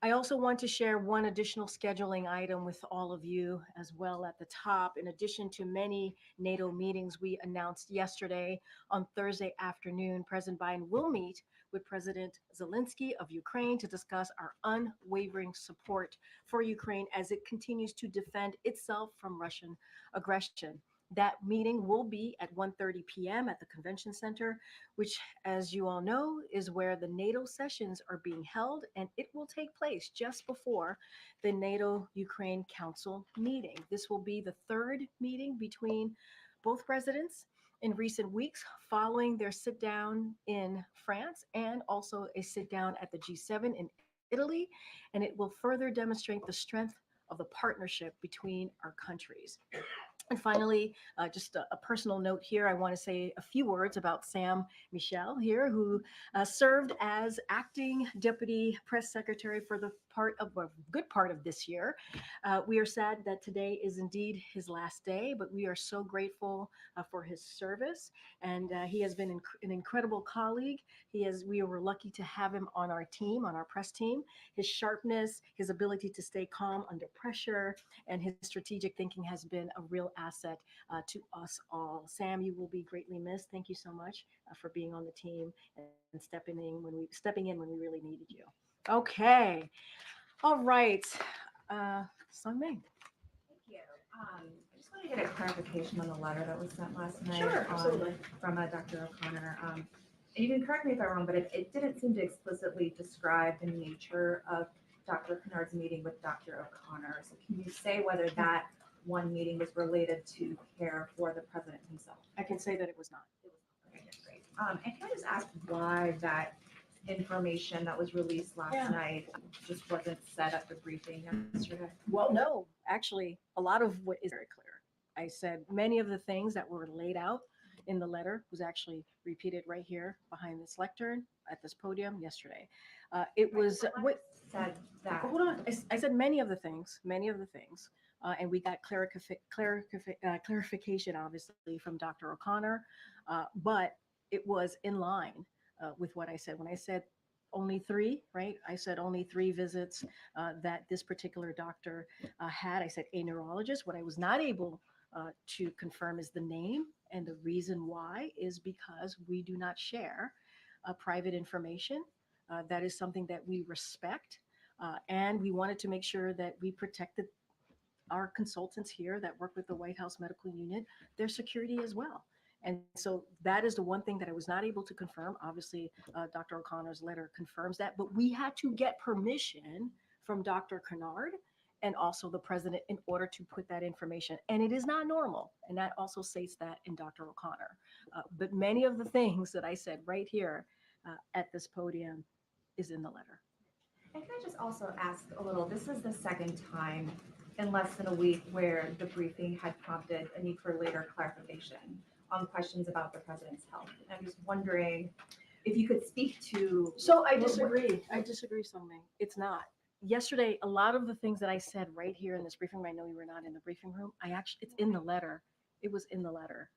I also want to share one additional scheduling item with all of you as well at the top. In addition to many NATO meetings we announced yesterday, on Thursday afternoon, President Biden will meet with President Zelensky of Ukraine to discuss our unwavering support for Ukraine as it continues to defend itself from Russian aggression. That meeting will be at 1:30 p.m. at the Convention Center, which, as you all know, is where the NATO sessions are being held, and it will take place just before the NATO-Ukraine Council meeting. This will be the third meeting between both presidents in recent weeks, following their sit down in France and also a sit down at the G7 in Italy, and it will further demonstrate the strength of the partnership between our countries. And finally, just a personal note here, I want to say a few words about Sam Michel here, who served as acting deputy press secretary for the good part of this year. We are sad that today is indeed his last day, but we are so grateful for his service, and he has been an incredible colleague. We were lucky to have him on our team, on our press team. His sharpness, his ability to stay calm under pressure, and his strategic thinking has been a real asset to us all. Sam, you will be greatly missed. Thank you so much for being on the team and stepping in when we really needed you. Okay, all right, Sung Ming. Thank you. I just want to get a clarification on the letter that was sent last night. Sure, absolutely. From Dr. O'Connor. And you can correct me if I'm wrong, but it didn't seem to explicitly describe the nature of Dr. Kennard's meeting with Dr. O'Connor. So can you say whether that one meeting was related to care for the president himself? I can say that it was not. Okay, great. And can I just ask why that information that was released last Yeah. night just wasn't said at the briefing yesterday? Well, no, actually, a lot of what is very clear. I said many of the things that were laid out in the letter was actually repeated right here behind this lectern at this podium yesterday. It was what Said that. hold on. I said many of the things, and we got clarification, obviously, from Dr. O'Connor, but it was in line with what I said. When I said only three, right? I said only three visits that this particular doctor had. I said a neurologist. What I was not able to confirm is the name, and the reason why is because we do not share private information. That is something that we respect, and we wanted to make sure that we protected our consultants here that work with the White House Medical Unit, their security as well. And so that is the one thing that I was not able to confirm. Obviously, Dr. O'Connor's letter confirms that, but we had to get permission from Dr. Kennard and also the president in order to put that information. And it is not normal. And that also states that in Dr. O'Connor. But many of the things that I said right here at this podium is in the letter. And can I just also ask a little, this is the second time in less than a week where the briefing had prompted a need for later clarification on questions about the president's health. And I'm just wondering if you could speak to. So I disagree. I disagree, Songming. It's not. Yesterday, a lot of the things that I said right here in this briefing room, I know you were not in the briefing room. It's in the letter. It was in the letter.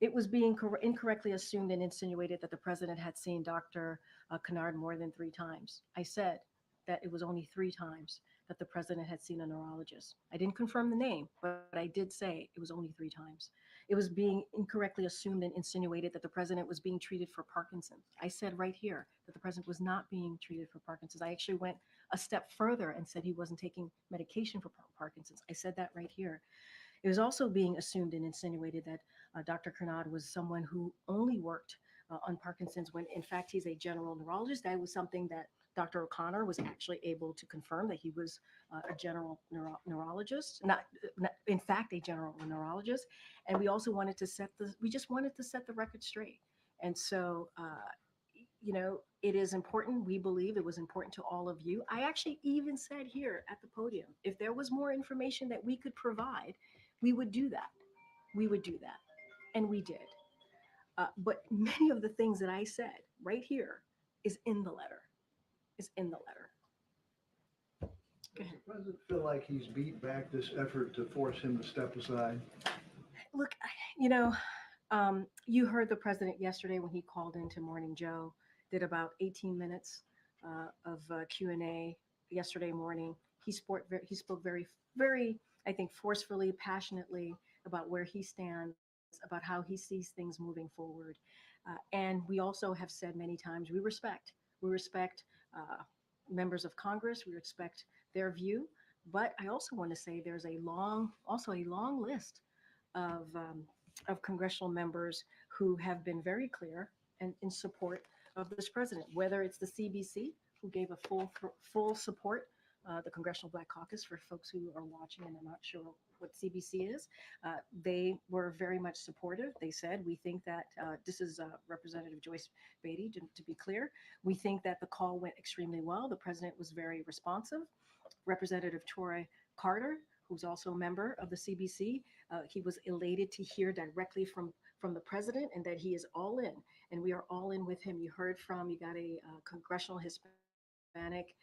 It was being incorrectly assumed and insinuated that the president had seen Dr. Kennard more than 3 times. I said that it was only 3 times that the president had seen a neurologist. I didn't confirm the name, but I did say it was only 3 times. It was being incorrectly assumed and insinuated that the president was being treated for Parkinson's. I said right here that the president was not being treated for Parkinson's. I actually went a step further and said he wasn't taking medication for Parkinson's. I said that right here. It was also being assumed and insinuated that Dr. Kennard was someone who only worked on Parkinson's when in fact he's a general neurologist. That was something that Dr. O'Connor was actually able to confirm, that he was a general neurologist, not in fact a general neurologist. And we also wanted to set the record straight. And so, it is important. We believe it was important to all of you. I actually even said here at the podium, if there was more information that we could provide, we would do that. We would do that. And we did. But many of the things that I said right here is in the letter. Is in the letter. Does the president feel like he's beat back this effort to force him to step aside? Look, you heard the president yesterday when he called into Morning Joe, did about 18 minutes of Q&A yesterday morning. He spoke very, very, I think, forcefully, passionately about where he stands, about how he sees things moving forward. And we also have said many times, we respect members of Congress, we respect their view. But I also want to say there's a long list of congressional members who have been very clear and in support of this president, whether it's the CBC, who gave a full support, the Congressional Black Caucus, for folks who are watching and are not sure what CBC is. They were very much supportive. They said, we think that this is Representative Joyce Beatty, to be clear. We think that the call went extremely well. The president was very responsive. Representative Troy Carter, who's also a member of the CBC, he was elated to hear directly from the president and that he is all in, and we are all in with him. You got a congressional Hispanic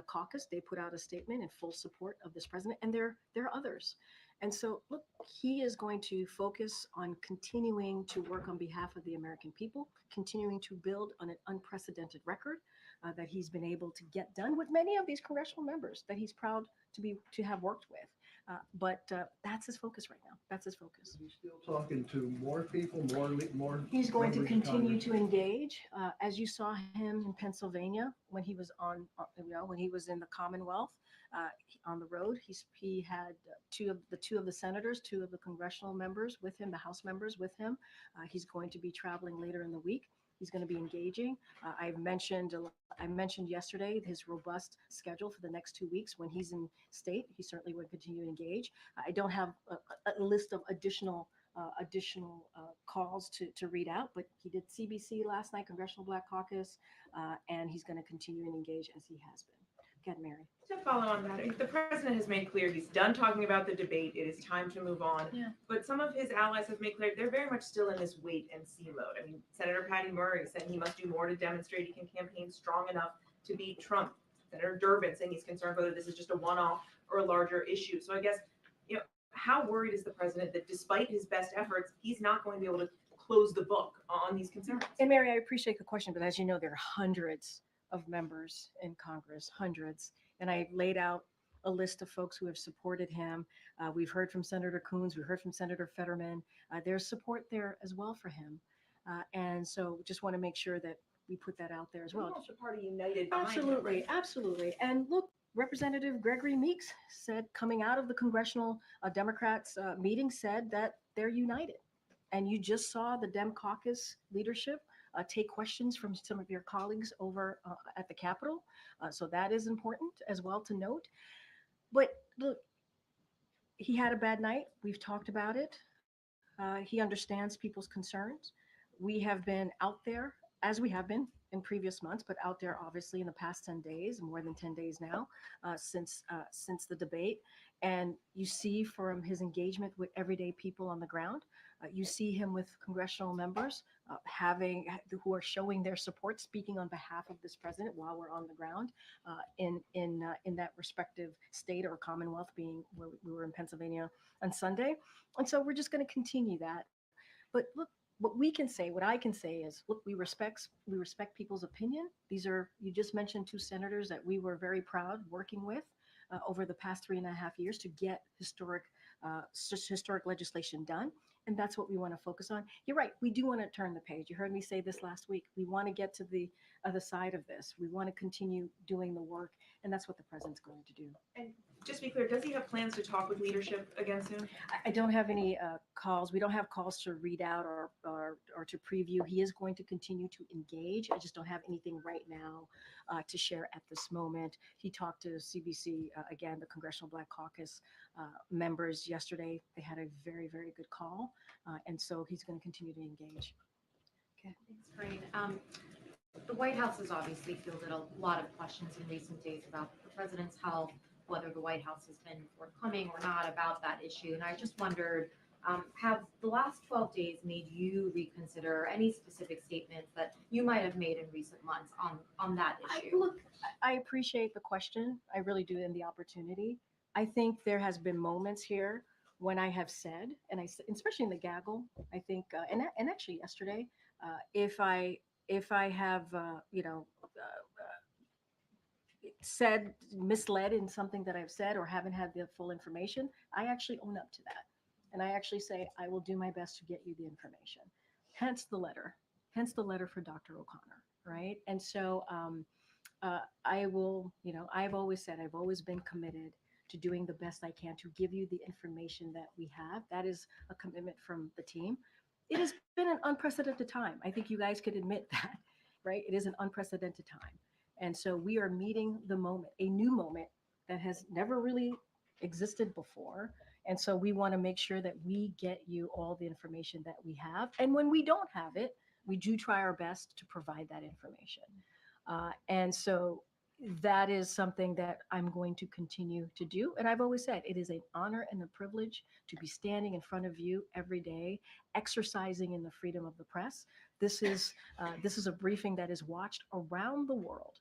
caucus. They put out a statement in full support of this president, and there are others. And so, look, he is going to focus on continuing to work on behalf of the American people, continuing to build on an unprecedented record that he's been able to get done with many of these congressional members that he's proud to have worked with. But that's his focus right now. That's his focus. He's still talking to more people, more. He's going to members of continue Congress. to engage, as you saw him in Pennsylvania when he was when he was in the Commonwealth on the road. He had two of the senators, two of the congressional members with him, the House members with him. He's going to be traveling later in the week. He's going to be engaging. I mentioned yesterday his robust schedule for the next 2 weeks. When he's in state, he certainly would continue to engage. I don't have a list of additional calls to read out, but he did CBC last night, Congressional Black Caucus, and he's going to continue to engage as he has been. Go ahead, Mary. To follow on that, the president has made clear he's done talking about the debate. It is time to move on. Yeah. But some of his allies have made clear they're very much still in this wait and see mode. I mean, Senator Patty Murray said he must do more to demonstrate he can campaign strong enough to beat Trump. Senator Durbin saying he's concerned whether this is just a one-off or a larger issue. So I guess, how worried is the president that despite his best efforts, he's not going to be able to close the book on these concerns? And Mary, I appreciate the question, but as you know, there are hundreds of members in Congress, hundreds. And I laid out a list of folks who have supported him. We've heard from Senator Coons, we heard from Senator Fetterman. There's support there as well for him. And so just want to make sure that we put that out there as well. The party united behind him, Absolutely, right? absolutely. And look, Representative Gregory Meeks said, coming out of the congressional Democrats meeting, said that they're united. And you just saw the Dem caucus leadership take questions from some of your colleagues over at the Capitol. So that is important as well to note. But look, he had a bad night. We've talked about it. He understands people's concerns. We have been out there, as we have been in previous months, but out there obviously in the past 10 days, more than 10 days now, since the debate. And you see from his engagement with everyday people on the ground, you see him with congressional members who are showing their support, speaking on behalf of this president while we're on the ground in that respective state or Commonwealth, being where we were in Pennsylvania on Sunday. And so we're just going to continue that. But look, what I can say is, look, we respect people's opinion. You just mentioned two senators that we were very proud working with over the past 3.5 years to get historic legislation done. And that's what we want to focus on. You're right. We do want to turn the page. You heard me say this last week. We want to get to the other side of this. We want to continue doing the work. And that's what the president's going to do. And just to be clear, does he have plans to talk with leadership again soon? I don't have any calls. We don't have calls to read out or to preview. He is going to continue to engage. I just don't have anything right now to share at this moment. He talked to CBC, again, the Congressional Black Caucus members yesterday. They had a very, very good call. And so he's going to continue to engage. Okay. Thanks, Corinne. The White House has obviously fielded a lot of questions in recent days about the president's health, whether the White House has been forthcoming or not about that issue. And I just wondered, have the last 12 days made you reconsider any specific statements that you might have made in recent months on that issue? I appreciate the question. I really do, and the opportunity. I think there has been moments here when I have said, and especially in the gaggle, I think, and actually yesterday, if I have, said, misled in something that I've said or haven't had the full information, I actually own up to that. And I actually say, I will do my best to get you the information. Hence the letter for Dr. O'Connor, right? And so I will, I've always said, I've always been committed to doing the best I can to give you the information that we have. That is a commitment from the team. It has been an unprecedented time. I think you guys could admit that, right? It is an unprecedented time. And so we are meeting the moment, a new moment that has never really existed before. And so we want to make sure that we get you all the information that we have. And when we don't have it, we do try our best to provide that information. And so that is something that I'm going to continue to do. And I've always said it is an honor and a privilege to be standing in front of you every day, exercising in the freedom of the press. This is a briefing that is watched around the world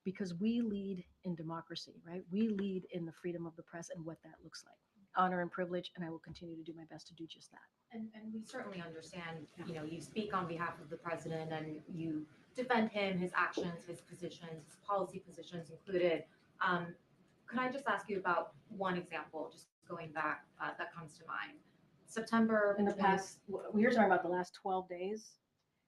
because we lead in democracy, right? We lead in the freedom of the press and what that looks like. Honor and privilege, and I will continue to do my best to do just that. And we certainly understand, you speak on behalf of the president and you defend him, his actions, his positions, his policy positions included. Could I just ask you about one example, just going back, that comes to mind? September. In the past, you're talking about the last 12 days?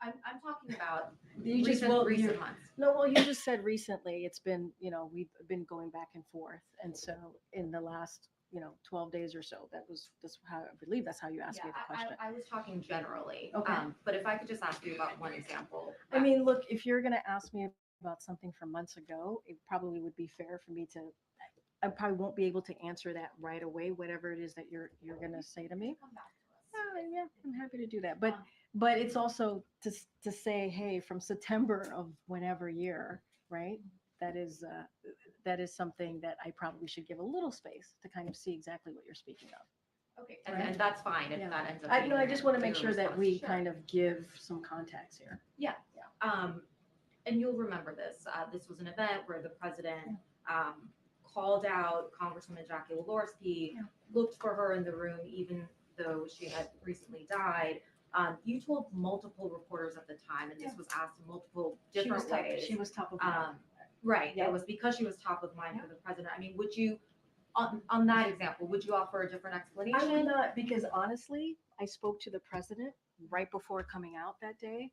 I'm talking about You just- recent months. No, well, you just said recently. It's been, we've been going back and forth. And so in the last, 12 days or so, that's how, I believe that's how you asked me the question. I was talking generally. Okay. But if I could just ask you about one example. I mean, look, if you're going to ask me about something from months ago, it probably would be fair for me to, I probably won't be able to answer that right away, whatever it is that you're going to say to me. Come back to us. Yeah, I'm happy to do that. But it's also to say, hey, from September of whenever year, right? That is something that I probably should give a little space to kind of see exactly what you're speaking of. Okay, and that's fine if Yeah. that ends up. I just want to make your sure that response. we Sure. kind of give some context here. Yeah. And you'll remember this. This was an event where the president called out Congresswoman Jackie Walorski, looked for her in the room, even though she had recently died. You told multiple reporters at the time, and this was asked in multiple different ways. She was top of mind. Right. Yep. It was because she was top of mind for the president. I mean, would you, on that example, would you offer a different explanation? I would not, because honestly, I spoke to the president right before coming out that day,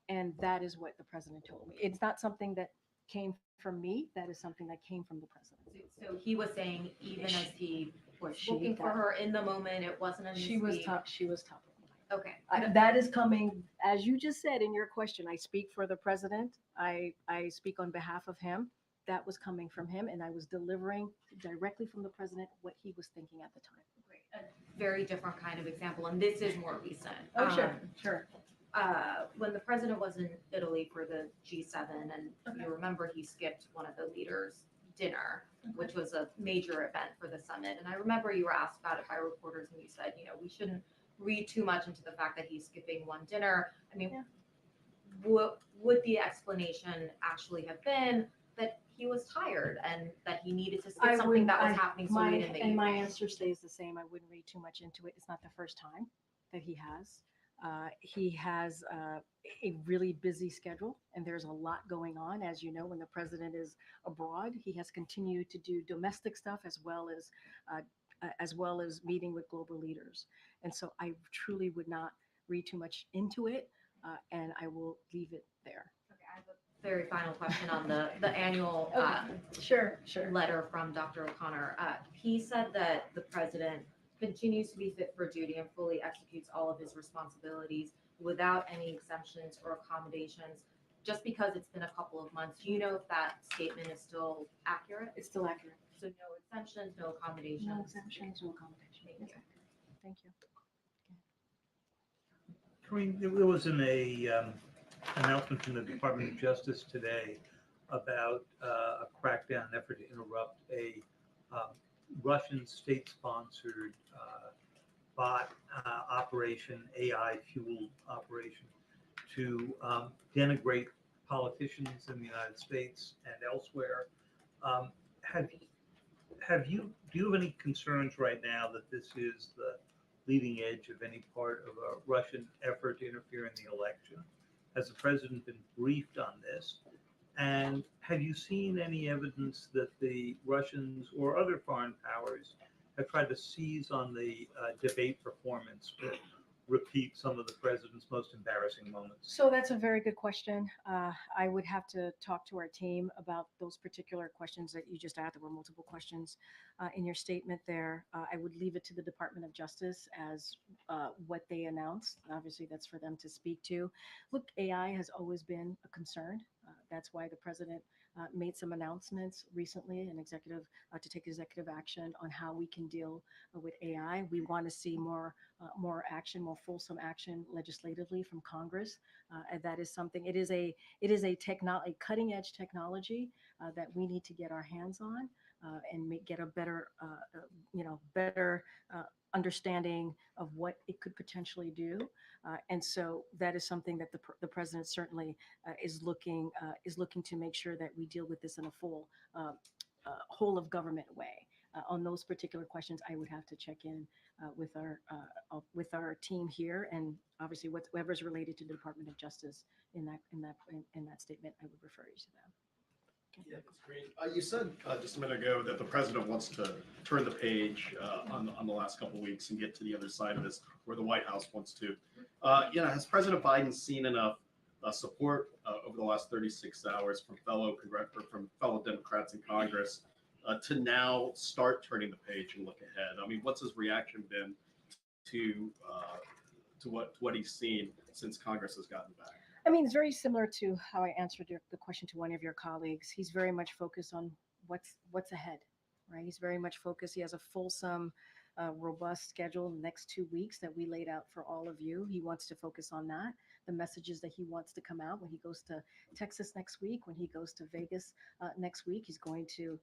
and that is what the president told me. It's not something that came from me. That is something that came from the president. So he was saying, even as he was She- looking for her in the moment, it wasn't a She was mistake. top. She was top of mind. Okay. That is coming, as you just said in your question. I speak for the president. I speak on behalf of him. That was coming from him, and I was delivering directly from the president what he was thinking at the time. Great. A very different kind of example, and this is more recent. Sure. When the president was in Italy for the G7, and you remember he skipped one of the leaders' dinner, which was a major event for the summit. And I remember you were asked about it by reporters, and you said, we shouldn't read too much into the fact that he's skipping one dinner. I mean, what would the explanation actually have been that he was tired and that he needed to skip something that was happening so late in the evening? My answer stays the same. I wouldn't read too much into it. It's not the first time that he has. He has a really busy schedule, and there's a lot going on. As you know, when the president is abroad, he has continued to do domestic stuff as well as meeting with global leaders. And so I truly would not read too much into it, and I will leave it there. Okay, I have a very final question on the annual Sure. letter from Dr. O'Connor. He said that the president continues to be fit for duty and fully executes all of his responsibilities without any exemptions or accommodations. Just because it's been a couple of months, do you know if that statement is still accurate? It's still accurate. So no exemptions, no accommodations. No exemptions, no accommodations. Thank you. Thank you. Kareem, there was an announcement from the Department of Justice today about a crackdown effort to interrupt a Russian state-sponsored bot operation, AI-fueled operation, to denigrate politicians in the United States and elsewhere. Do you have any concerns right now that this is the leading edge of any part of a Russian effort to interfere in the election? Has the president been briefed on this? And have you seen any evidence that the Russians or other foreign powers have tried to seize on the debate performance with repeat some of the president's most embarrassing moments? So that's a very good question. I would have to talk to our team about those particular questions that you just asked. There were multiple questions in your statement there. I would leave it to the Department of Justice as what they announced. Obviously, that's for them to speak to. Look, AI has always been a concern. That's why the president made some announcements recently, an executive to take executive action on how we can deal with AI. We want to see more action, more fulsome action legislatively from Congress. And that is something. It is a cutting edge technology that we need to get our hands on and get a better better understanding of what it could potentially do. And so that is something that the president certainly is looking to make sure that we deal with this in a full whole of government way. On those particular questions, I would have to check in with our team here, and obviously whatever's related to the Department of Justice in that statement, I would refer you to them. Yeah, that's great. You said just a minute ago that the president wants to turn the page on the last couple of weeks and get to the other side of this, where the White House wants to. Has President Biden seen enough support over the last 36 hours from fellow Democrats in Congress to now start turning the page and look ahead? I mean, what's his reaction been to what he's seen since Congress has gotten back? I mean, it's very similar to how I answered the question to one of your colleagues. He's very much focused on what's ahead, right? He's very much focused. He has a fulsome, robust schedule in the next 2 weeks that we laid out for all of you. He wants to focus on that, the messages that he wants to come out when he goes to Texas next week, when he goes to Vegas next week. He's going to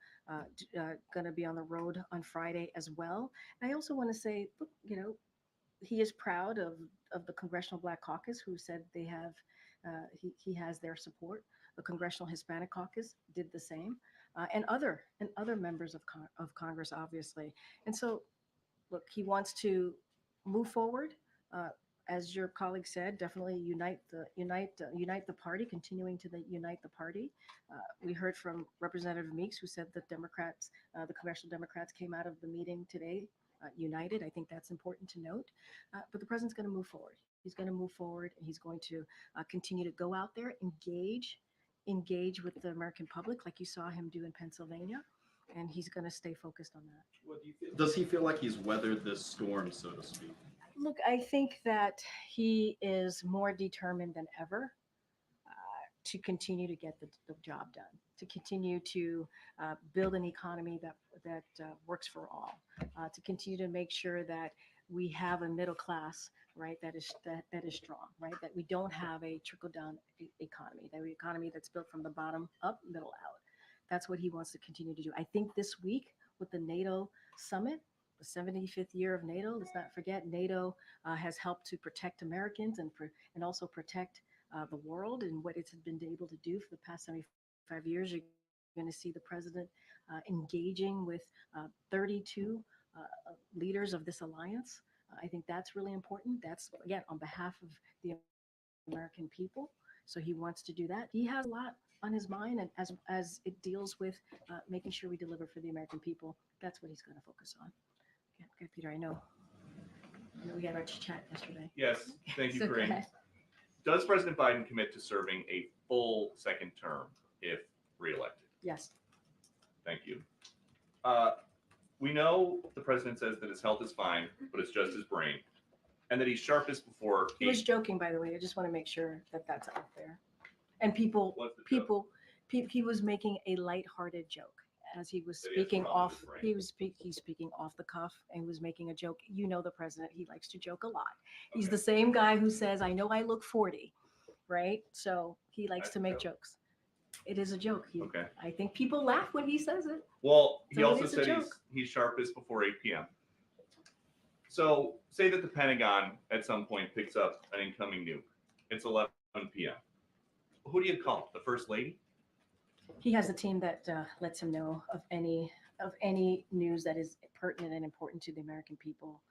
be on the road on Friday as well. And I also want to say, look, he is proud of the Congressional Black Caucus, who said they have. He has their support. The Congressional Hispanic Caucus did the same, and other members of Congress, obviously. And so, look, he wants to move forward. As your colleague said, definitely unite the party, continuing to unite the party. We heard from Representative Meeks, who said that Democrats, the Congressional Democrats, came out of the meeting today united. I think that's important to note. But the president's going to move forward. He's going to move forward, and he's going to continue to go out there, engage with the American public, like you saw him do in Pennsylvania, and he's going to stay focused on that. What do you feel? Does he feel like he's weathered this storm, so to speak? Look, I think that he is more determined than ever to continue to get the job done, to continue to build an economy that works for all, to continue to make sure that we have a middle class, right, that is strong, right, that we don't have a trickle-down economy, that economy that's built from the bottom up, middle out. That's what he wants to continue to do. I think this week with the NATO summit, the 75th year of NATO, let's not forget, NATO has helped to protect Americans and also protect the world, and what it's been able to do for the past 75 years. You're going to see the president engaging with 32 leaders of this alliance. I think that's really important. That's, again, on behalf of the American people. So he wants to do that. He has a lot on his mind, and as it deals with making sure we deliver for the American people, that's what he's going to focus on. Okay, Peter, I know we had our chat yesterday. Yes, thank you, So go Corinne. ahead. Does President Biden commit to serving a full second term if reelected? Yes. Thank you. We know the president says that his health is fine, but it's just his brain, and that he's sharpest before. He was joking, by the way. I just want to make sure that that's out there. And he was making a lighthearted joke as he was speaking off. He's speaking off the cuff and was making a joke. You know the president, he likes to joke a lot. He's the same guy who says, "I know I look 40," right? So he likes to make jokes. It is a joke. Okay. I think people laugh when he says it. Well, he So it also is a said joke. he's sharpest before 8 p.m. So say that the Pentagon at some point picks up an incoming nuke. It's 11 p.m. Who do you call? The First Lady? He has a team that lets him know of any news that is pertinent and important to the American people.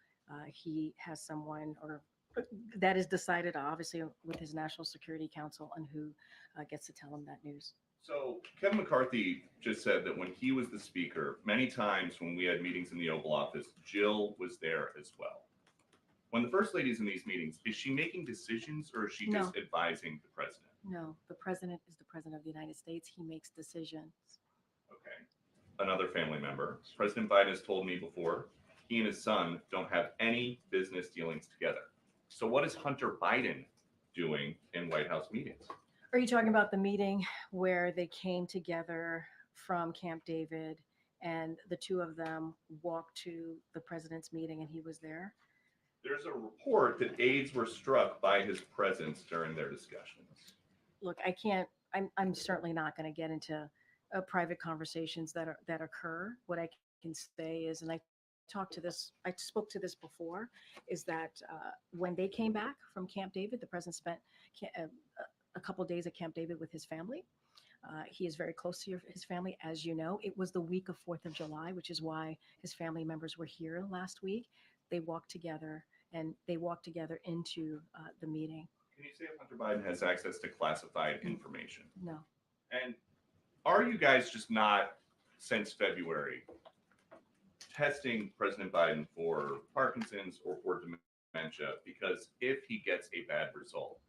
He has someone that is decided, obviously, with his National Security Council on who gets to tell him that news. So Kevin McCarthy just said that when he was the speaker, many times when we had meetings in the Oval Office, Jill was there as well. When the first lady's in these meetings, is she making decisions or is she just advising the president? No, the president is the president of the United States. He makes decisions. Okay. Another family member, President Biden has told me before, he and his son don't have any business dealings together. So what is Hunter Biden doing in White House meetings? Are you talking about the meeting where they came together from Camp David and the two of them walked to the president's meeting and he was there? There's a report that aides were struck by his presence during their discussions. Look, I'm certainly not going to get into private conversations that occur. What I can say is, and I spoke to this before, is that when they came back from Camp David, the president spent a couple of days at Camp David with his family. He is very close to his family, as you know. It was the week of 4th of July, which is why his family members were here last week. They walked together into the meeting. Can you say if Hunter Biden has access to classified information? No. And are you guys just not, since February, testing President Biden for Parkinson's or for dementia? Because if he gets a bad result,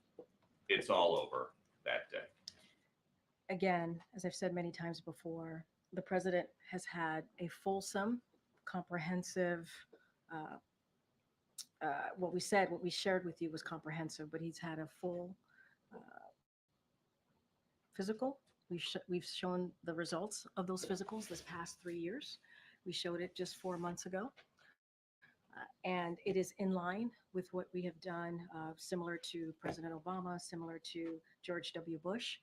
it's all over that day. Again, as I've said many times before, the president has had a fulsome, comprehensive, what we shared with you was comprehensive, but he's had a full physical. We've shown the results of those physicals this past 3 years. We showed it just 4 months ago. And it is in line with what we have done, similar to President Obama, similar to George W. Bush.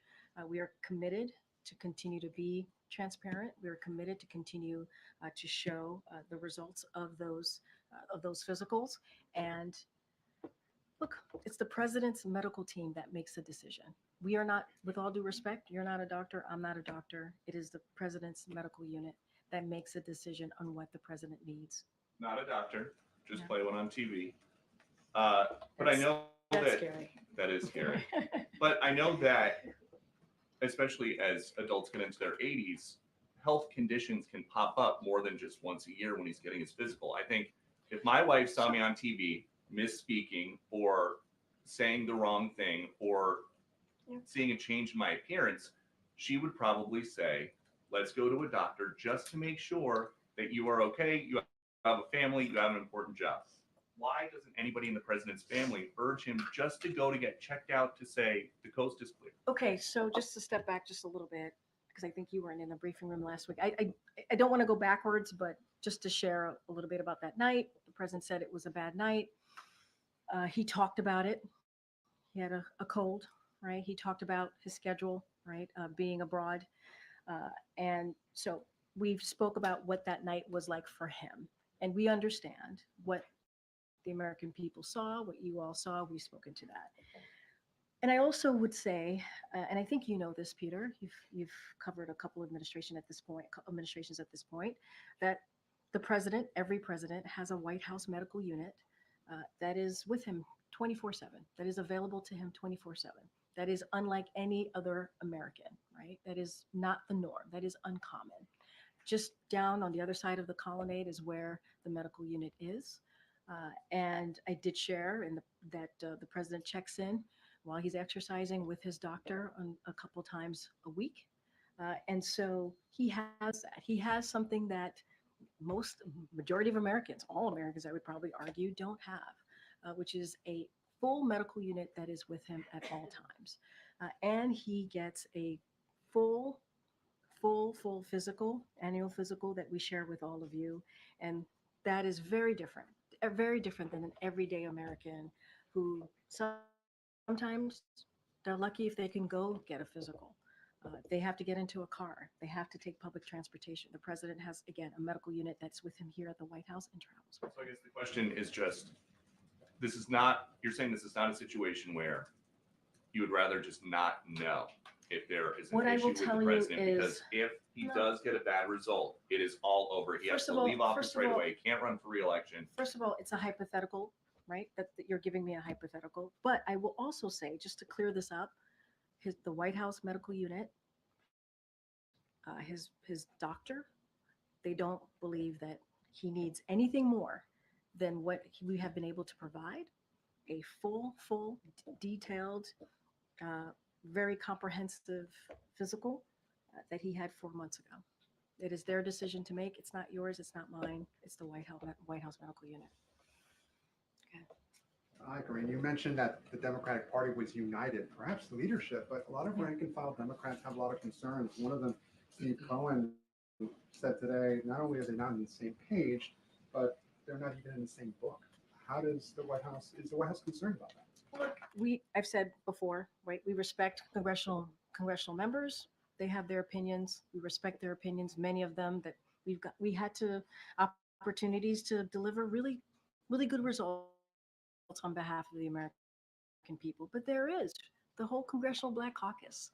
We are committed to continue to be transparent. We are committed to continue to show the results of those physicals. And look, it's the president's medical team that makes the decision. We are not, with all due respect, you're not a doctor, I'm not a doctor. It is the president's medical unit that makes a decision on what the president needs. Not a doctor, just play one on TV. But I know that's that scary. That is scary. But I know that, especially as adults get into their 80s, health conditions can pop up more than just once a year when he's getting his physical. I think if my wife saw me on TV misspeaking or saying the wrong thing or seeing a change in my appearance, she would probably say, let's go to a doctor just to make sure that you are okay, you have a family, you have an important job. Why doesn't anybody in the president's family urge him just to go to get checked out to say the coast is clear? Okay, so just to step back just a little bit, because I think you weren't in the briefing room last week. I don't want to go backwards, but just to share a little bit about that night. The president said it was a bad night. He talked about it. He had a cold, right? He talked about his schedule, right? Being abroad. And so we spoke about what that night was like for him. And we understand what the American people saw, what you all saw. We've spoken to that. And I also would say, and I think you know this, Peter, you've covered a couple administrations at this point, that the president, every president, has a White House medical unit that is with him 24/7, that is available to him 24/7. That is unlike any other American, right? That is not the norm. That is uncommon. Just down on the other side of the colonnade is where the medical unit is. And I did share that the president checks in while he's exercising with his doctor a couple times a week. And so he has that. He has something that majority of Americans, all Americans, I would probably argue, don't have, which is a full medical unit that is with him at all times. And he gets a full physical, annual physical that we share with all of you. And that is very different than an everyday American who sometimes they're lucky if they can go get a physical. They have to get into a car. They have to take public transportation. The president has, again, a medical unit that's with him here at the White House and travels. So I guess the question is just, you're saying this is not a situation where you would rather just not know if there is an issue with the president, because if he does get a bad result, it is all over. He has to leave office right away. He can't run for re-election. First of all, it's a hypothetical, right? That you're giving me a hypothetical. But I will also say, just to clear this up, the White House medical unit, his doctor, they don't believe that he needs anything more than what we have been able to provide. A full, detailed, very comprehensive physical that he had 4 months ago. It is their decision to make. It's not yours. It's not mine. It's the White House Medical Unit. I agree. And you mentioned that the Democratic Party was united, perhaps the leadership, but a lot of rank and file Democrats have a lot of concerns. One of them, Steve Cohen, said today, not only are they not on the same page, but they're not even in the same book. How does the White House, is the White House concerned about that? Look, I've said before, right? We respect congressional members. They have their opinions. We respect their opinions. Many of them that we had to opportunities to deliver really, really good results on behalf of the American people. But there is the whole Congressional Black Caucus.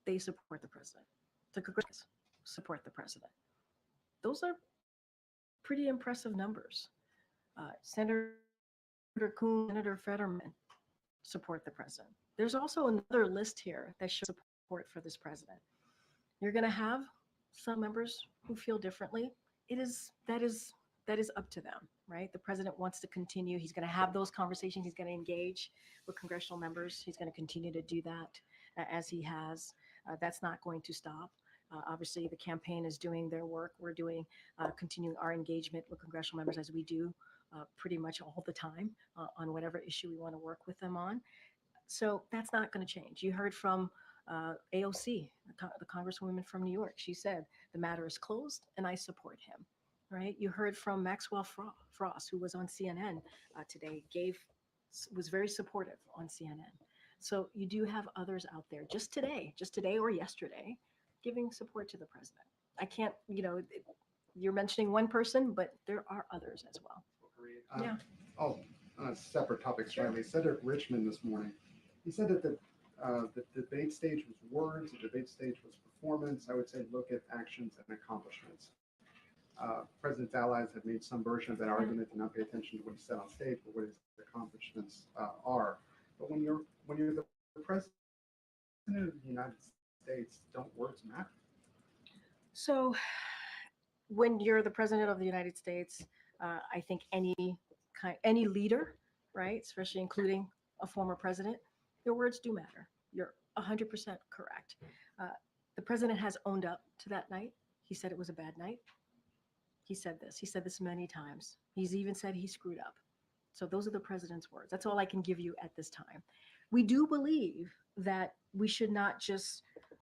They support the president. The Congress support the president. Those are pretty impressive numbers. Senator Coons, Senator Fetterman support the president. There's also another list here that shows support for this president. You're going to have some members who feel differently. That is up to them, right? The president wants to continue. He's going to have those conversations. He's going to engage with congressional members. He's going to continue to do that as he has. That's not going to stop. Obviously, the campaign is doing their work. We're doing continuing our engagement with congressional members as we do pretty much all the time on whatever issue we want to work with them on. So that's not going to change. You heard from AOC, the Congresswoman from New York. She said the matter is closed and I support him. Right? You heard from Maxwell Frost, who was on CNN today, was very supportive on CNN. So you do have others out there just today or yesterday, giving support to the president. I can't, you're mentioning one person, but there are others as well. Yeah. Oh, on a separate topic slightly. Cedric Richmond this morning, he said that the debate stage was words, the debate stage was performance. I would say look at actions and accomplishments. President's allies have made some version of that argument to not pay attention to what he said on stage, but what his accomplishments are. But when you're the president of the United States, don't words matter? So when you're the president of the United States, I think any leader, right, especially including a former president, your words do matter. You're 100% correct. The president has owned up to that night. He said it was a bad night. He said this many times. He's even said he screwed up. So those are the president's words. That's all I can give you at this time. We do believe that we should not just